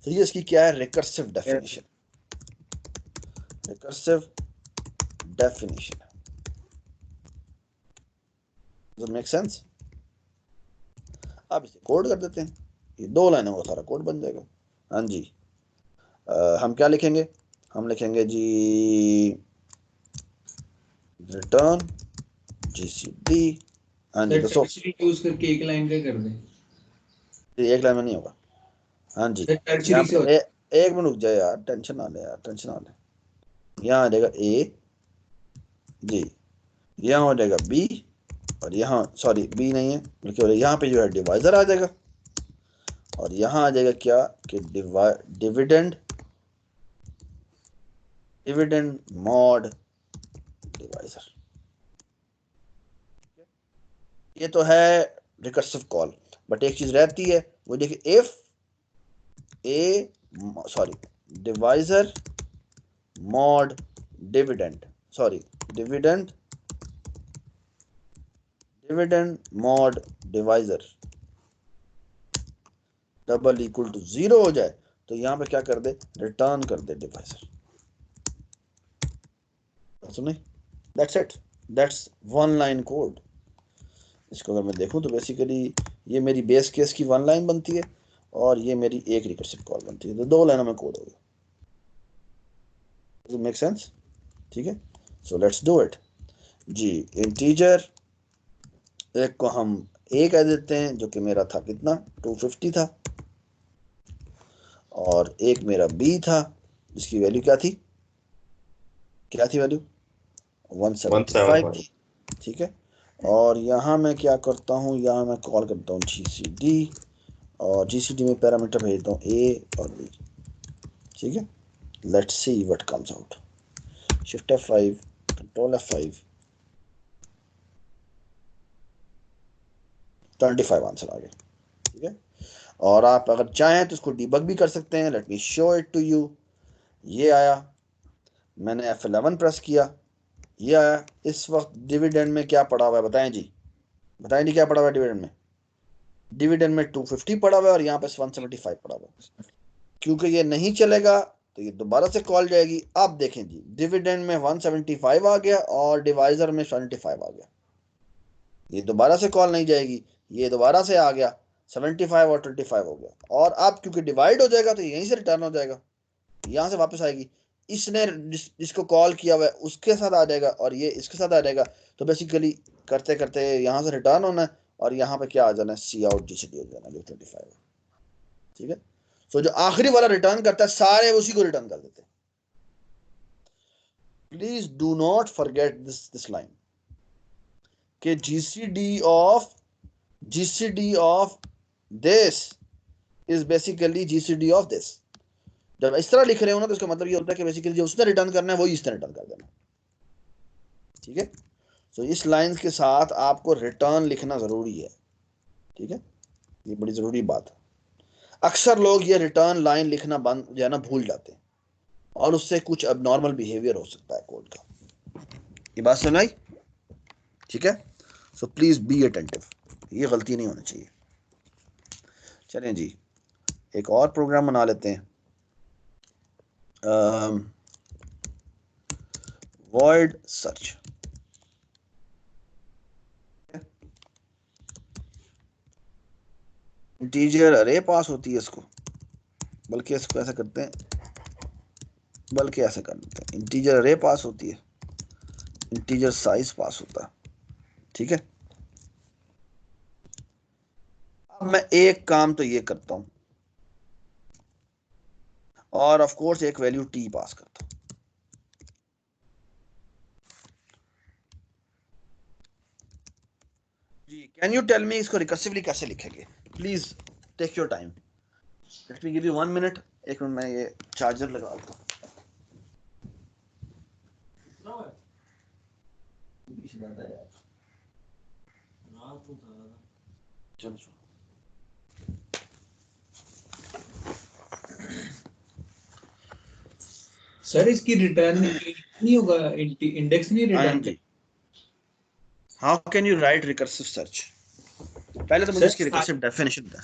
तो ये इसकी क्या है recursive definition, recursive definition. Does it make sense? अब इसे कोड कर देते हैं, ये 2 लाइनों का सारा कोड बन जाएगा। हाँ जी, हम क्या लिखेंगे, हम लिखेंगे जी रिटर्न जीसीडी। हाँ जी, दोस्तों यूज करके एक लाइन का कर दें, एक लाइन में नहीं होगा। हाँ जी, टर्शरी से एक मिनट रुक जाए यार, टेंशन ना ले यार, टेंशन ना ले। यहाँ आ जाएगा ए जी, यहाँ हो जाएगा बी, और यहाँ सॉरी बी नहीं है बल्कि यहाँ पे जो है डिवाइजर आ जाएगा, और यहाँ आ जाएगा क्या कि डिविडेंड डिविडेंड मॉड डिवाइजर। ये तो है रिकर्सिव कॉल, बट एक चीज रहती है वो देखिए, if a sorry divisor mod dividend sorry dividend mod divisor double equal to 0 हो जाए तो यहां पे क्या कर दे, रिटर्न कर दे डिवाइजर। सुनिए, that's it, that's 1 line code. इसको अगर मैं देखूं तो बेसिकली ये मेरी बेस केस की 1 लाइन बनती है और ये मेरी एक रिकर्सिव कॉल बनती है, तो 2 लाइनों में कोड हो गया। Does it make sense? ठीक है, सो लेट्स डू इट जी। इंटीजर एक को हम ए कह देते हैं जो कि मेरा था कितना 250 था, और एक मेरा बी था जिसकी वैल्यू क्या थी वैल्यू 175 थी, ठीक है। और यहाँ मैं क्या करता हूँ, यहाँ मैं कॉल करता हूँ जीसीडी, और जीसीडी में पैरामीटर भेजता हूँ ए और बी, ठीक है। Let's see what comes out. Shift F5, control F5, 25 answer आ गया, ठीक है। और आप अगर चाहें तो इसको डिबग भी कर सकते हैं। Let me show it to you. ये आया, मैंने F11 प्रेस किया, ये आया। इस वक्त डिविडेंड में क्या पड़ा हुआ है बताएं जी, बताएं जी क्या पड़ा हुआ है डिविडेंड में? डिविडेंड में 250 पड़ा हुआ है और यहाँ पे 175 पड़ा हुआ है। क्योंकि ये नहीं चलेगा तो ये दोबारा से कॉल जाएगी। आप देखें जी, डिविडेंड में 175 आ गया और डिवाइजर में 75 आ गया, ये दोबारा से कॉल नहीं जाएगी, ये दोबारा से आ गया 75 और 25 हो गया। और अब क्योंकि डिवाइड हो जाएगा तो यहीं से रिटर्न हो जाएगा, यहाँ से वापस आएगी। इसने जिसको कॉल किया हुआ है उसके साथ आ जाएगा और ये इसके साथ आ जाएगा। तो बेसिकली करते करते यहाँ से रिटर्न होना है और यहाँ पे क्या आ जाना है, सी आउट जीसीडी हो जाना जो 25, ठीक है। सो जो आखिरी वाला रिटर्न करता है सारे उसी को रिटर्न कर देते हैं। Please do not forget this line कि GCD of this is basically GCD of this. जब इस तरह लिख रहे हो ना तो इसका मतलब ये होता है कि बेसिकली जो उसने रिटर्न करना है वही इसने रिटर्न कर देना, ठीक है। सो इस लाइन के साथ आपको रिटर्न लिखना जरूरी है, ठीक है, ये बड़ी जरूरी बात है। अक्सर लोग ये रिटर्न लाइन लिखना बंद जो है ना भूल जाते हैं और उससे कुछ अबनॉर्मल बिहेवियर हो सकता है कोड का। ये बात सुनाई, ठीक है। सो प्लीज बी अटेंटिव, ये गलती नहीं होनी चाहिए। चलें जी, एक और प्रोग्राम बना लेते हैं। void search, इंटीजर अरे पास होती है इसको, बल्कि इसको ऐसा करते हैं, बल्कि ऐसा कर देते हैं, इंटीजर अरे पास होती है, इंटीजर साइज पास होता है, ठीक है। अब मैं एक काम तो ये करता हूं और ऑफ कोर्स एक वैल्यू टी पास करता हूं। जी कैन यू टेल मी इसको रिकर्सिवली कैसे लिखेंगे? Please take your time, let me give you 1 minute. एक मिनट मैं ये चार्जर लगा देता हूं। चलो सर इसकी रिटर्न नहीं होगा, इंडेक्स नहीं हाँ रिटर्न जी, how can you write recursive search? पहले तो मुझे सर इसकी रिकर्सिव डेफिनेशन दे।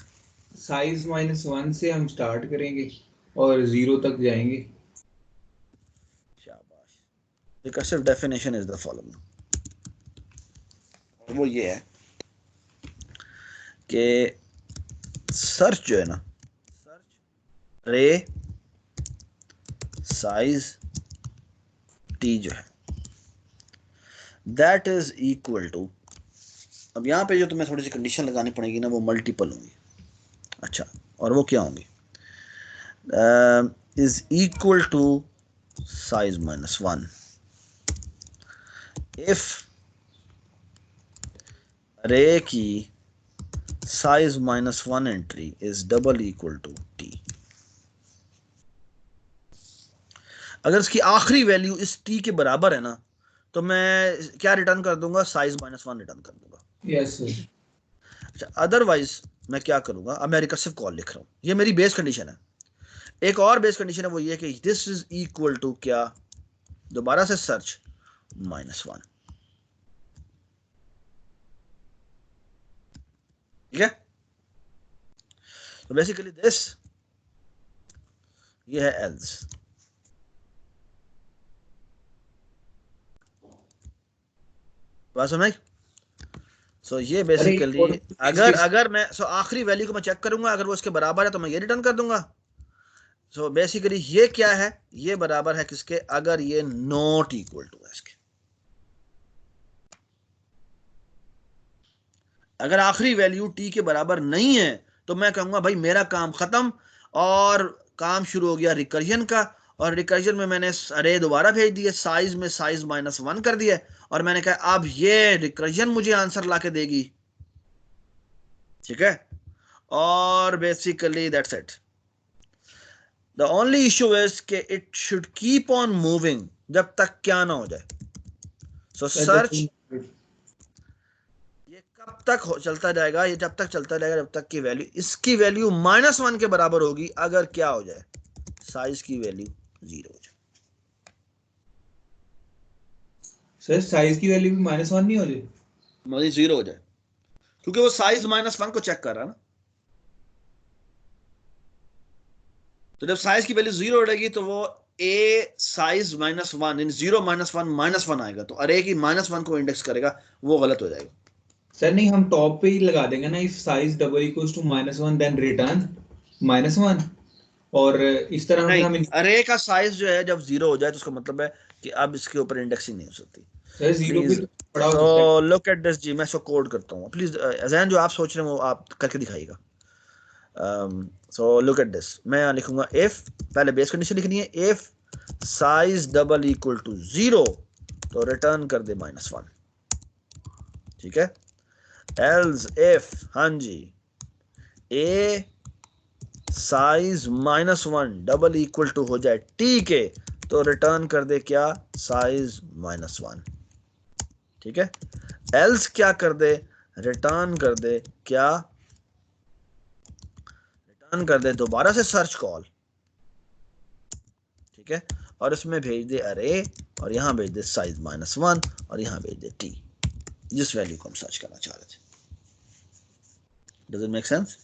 साइज -1 से हम स्टार्ट करेंगे और 0 तक जाएंगे। शाबाश। Recursive definition is the following, वो ये है कि सर्च जो है ना, सर्च रे साइज टी जो है दैट इज इक्वल टू, अब यहाँ पे जो तुम्हें थोड़ी सी कंडीशन लगानी पड़ेगी ना, वो मल्टीपल होंगी। अच्छा, और वो क्या होंगी? Is equal to size -1 if array की size -1 entry is double equal to T. अगर इसकी आखिरी वैल्यू इस टी के बराबर है ना, तो मैं क्या रिटर्न कर दूंगा? साइज -1 रिटर्न कर दूंगा। Yes sir. अच्छा, अदरवाइज मैं क्या करूंगा? अब मैं रिकर्सिव कॉल लिख रहा हूं, ये मेरी बेस कंडीशन है। एक और बेस कंडीशन है, वो ये कि दिस इज इक्वल टू क्या? दोबारा से सर्च -1। ठीक है, तो बेसिकली दिस, ये है एल्स। बात समझ? सो ये बेसिकली अगर मैं आखिरी वैल्यू को मैं चेक करूंगा, अगर वो इसके बराबर है तो मैं ये रिटर्न कर दूंगा। सो बेसिकली ये क्या है? ये बराबर है किसके? अगर ये नॉट इक्वल टू है इसके। अगर आखिरी वैल्यू टी के बराबर नहीं है तो मैं कहूंगा भाई मेरा काम खत्म, और काम शुरू हो गया रिकर्जन का। और रिकर्जन में मैंने अरे दोबारा भेज दिए, साइज में साइज -1 कर दिया, और मैंने कहा अब ये रिकर्जन मुझे आंसर ला के देगी। ठीक है, और basically that's it. The only issue is कि it should keep on moving जब तक क्या ना हो जाए। सो सर्च ये कब तक चलता जाएगा? ये जब तक चलता जाएगा जब तक की वैल्यू, इसकी वैल्यू -1 के बराबर होगी। अगर क्या हो जाए? साइज की वैल्यू 0 हो जाए। सर साइज की वैल्यू भी -1 नहीं हो जाए? मतलब 0 हो जाए, क्योंकि वो साइज -1 को चेक कर रहा है ना। तो जब साइज की वैल्यू 0 हो जाएगी तो वो ए साइज -1 इन 0 -1 -1 आएगा, तो अरे की -1 को इंडेक्स करेगा, वो गलत हो जाएगा। सर नहीं, हम टॉप पे ही लगा देंगे ना, if size double equals to -1 then return -1, और इस तरह नहीं, हम अरे का साइज जो है जब 0 हो जाए तो उसका मतलब है कि अब इसके ऊपर इंडेक्सिंग नहीं हो सकती। सर 0 भी प्लीज, तो बड़ा हो सकता सो है। लुक एट दिस जी, मैं इसको कोड करता हूँ। प्लीज अजैन, जो आप सोच रहे हैं वो आप करके दिखाइएगा। सो लुक एट दिस, मैं यहाँ लिखूंगा इफ, पहले बेस कंडीशन लिखनी है, if size double equal to 0 तो रिटर्न कर दे -1। ठीक है, एल्स इफ, हाँ जी, ए साइज -1 डबल इक्वल टू हो जाए टी के, तो रिटर्न कर दे क्या? साइज -1। ठीक है, एल्स क्या कर दे? रिटर्न कर दे क्या? रिटर्न कर दे दोबारा से सर्च कॉल। ठीक है, और इसमें भेज दे अरे, और यहां भेज दे साइज -1, और यहां भेज दे टी, जिस वैल्यू को हम सर्च करना चाह रहे थे। Does it make sense?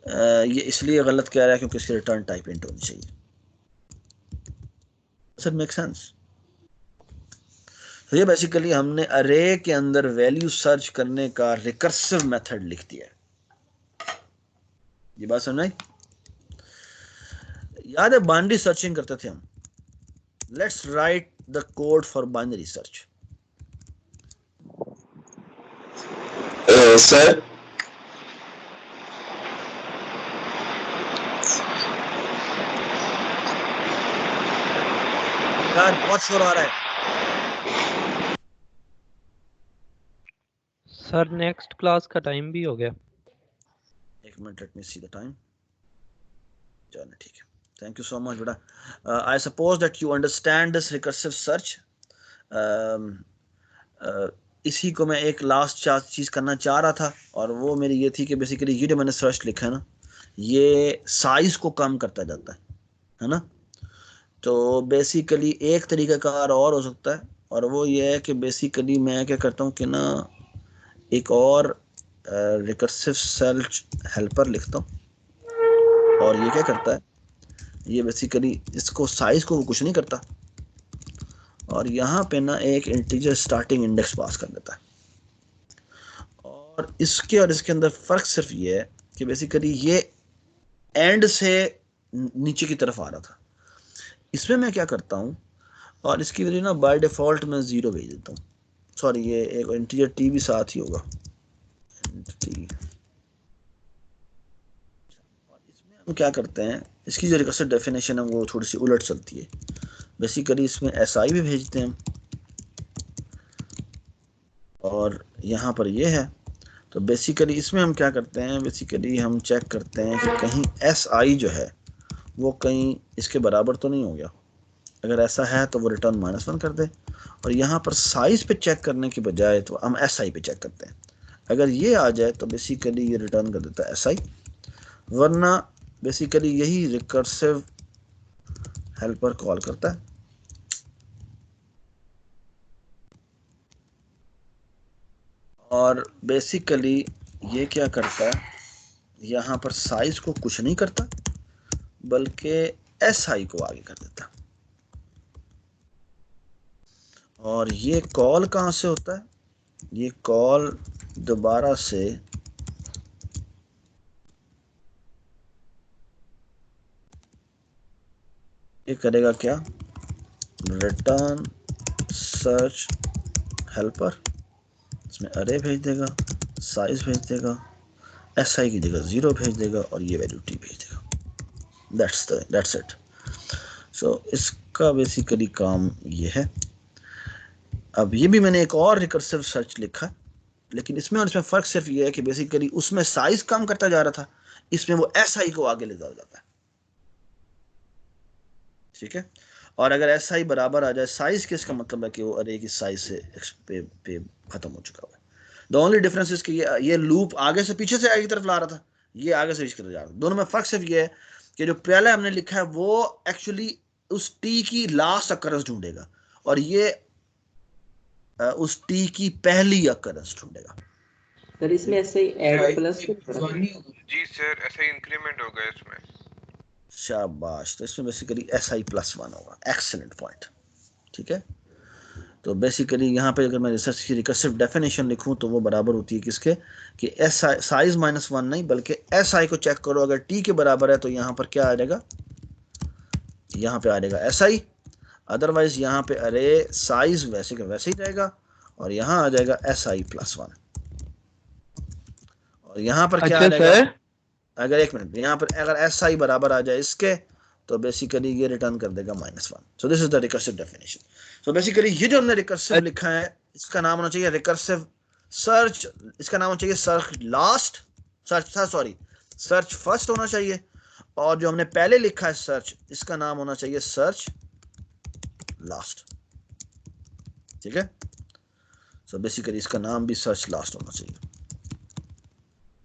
ये इसलिए गलत कह रहा है क्योंकि इसकी रिटर्न टाइप इंट होनी चाहिए। Does it make sense? तो ये बेसिकली हमने अरे के अंदर वैल्यू सर्च करने का रिकर्सिव मेथड लिख दिया है। ये बात समझ आई? याद है बाइनरी सर्चिंग करते थे हम? Let's write the code for binary search. Sir यार बहुत शोर आ रहा है। सर नेक्स्ट क्लास का टाइम भी हो गया। एक minute, let me see the time. चलो ठीक है, थैंक यू सो मच बेटा। I suppose that you understand this recursive search. इसी को मैं एक लास्ट चीज़ करना चाह रहा था, और वो मेरी ये थी कि बेसिकली ये जो मैंने सर्च लिखा है ना, ये साइज को कम करता जाता है ना। तो बेसिकली एक तरीका कार और हो सकता है, और वो ये है कि बेसिकली मैं क्या करता हूँ कि ना एक और रिकर्सिव सर्च हेल्पर लिखता हूँ, और ये क्या करता है, ये बेसिकली इसको साइज को वो कुछ नहीं करता, और यहाँ पे ना एक इंटीजर स्टार्टिंग इंडेक्स पास कर देता है। और इसके और इसके अंदर फर्क सिर्फ ये है कि बेसिकली ये एंड से नीचे की तरफ आ रहा था, इसमें मैं क्या करता हूँ, और इसकी वजह ना बाय डिफॉल्ट मैं 0 भेज देता हूँ। सॉरी, ये एक इंटीजर टी भी साथ ही होगा, टी। और इसमें हम क्या करते हैं, इसकी जो रिकर्सिव डेफिनेशन है वो थोड़ी सी उलट चलती है। बेसिकली इसमें एसआई भी भेजते हैं, और यहाँ पर ये है। तो बेसिकली इसमें हम क्या करते हैं, बेसिकली हम चेक करते हैं कि कहीं एस आई जो है वो कहीं इसके बराबर तो नहीं हो गया। अगर ऐसा है तो वो रिटर्न -1 कर दे, और यहाँ पर साइज पे चेक करने के बजाय तो हम एस आई पे चेक करते हैं। अगर ये आ जाए तो बेसिकली ये रिटर्न कर देता है एस आई, वरना बेसिकली यही रिकर्सिव हेल्पर कॉल करता है। और बेसिकली ये क्या करता है, यहाँ पर साइज को कुछ नहीं करता बल्कि एस आई को आगे कर देता। और ये कॉल कहाँ से होता है, ये कॉल दोबारा से ये करेगा क्या, रिटर्न सर्च हेल्पर, इसमें अरे भेज देगा, साइज भेज देगा, एस आई की जगह 0 भेज देगा, और ये वैल्यू टी भेज देगा। That's it. सो इसका बेसिकली काम ये है। अब ये भी मैंने एक और रिकर्सिव सर्च लिखा, लेकिन इसमें और इसमें फ़र्क सिर्फ ये है कि बेसिकली उसमें साइज कम करता जा रहा था, इसमें वो एस आई को आगे ले जाता है। ठीक है, और अगर एस आई बराबर आ जाए साइज के, इसका मतलब है कि वो अरे की साइज से पे खत्म हो चुका है। द ओनली डिफरेंस इज कि ये लूप आगे से पीछे से आगे की तरफ ला रहा था, ये आगे से पीछे की तरफ जा रहा था। दोनों में फ़र्क सिर्फ ये है कि जो पहले हमने लिखा है वो एक्चुअली उस टी की लास्ट अकरेंस ढूंढेगा, और ये उस टी की पहली अकरेंस ढूंढेगा। सर इसमें ऐसे ही ऐड प्लस जी सर, ऐसा ही इंक्रीमेंट होगा इसमें। शाबाश, तो इसमें बेसिकली एस आई +1 होगा। Excellent point. ठीक है, तो बेसिकली यहाँ पे अगर मैं रिसर्च की रिकर्सिव डेफिनेशन लिखूँ तो वो बराबर होती है किसके, कि एस आई साइज -1 नहीं बल्कि एस आई को चेक करो, अगर टी के बराबर है तो यहाँ पर क्या आ जाएगा, यहाँ पे आ जाएगा एस आई, अदरवाइज यहाँ पे अरे साइज वैसे का वैसे ही रहेगा, और यहाँ आ जाएगा एस आई +1। और यहाँ पर क्या आ जाएगा, अगर एक मिनट, यहाँ पर अगर एस आई बराबर आ जाए इसके तो बेसिकली ये रिटर्न कर देगा -1। So this is the recursive definition. So basically ये जो हमने रिकर्सिव लिखा है इसका नाम होना चाहिए रिकर्सिव सर्च, इसका नाम होना चाहिए सर्च लास्ट, सर्च फर्स्ट होना चाहिए, और जो हमने पहले लिखा है सर्च, इसका नाम होना चाहिए सर्च लास्ट। ठीक है, सो बेसिकली इसका नाम भी सर्च लास्ट होना चाहिए।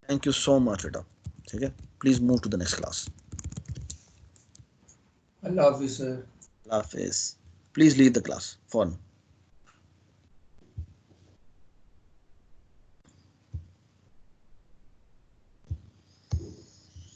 थैंक यू सो मच बेटा। ठीक है, please move to the next class. अल्लाह हाफिज सर। अल्लाह हाफिज। Please leave the class for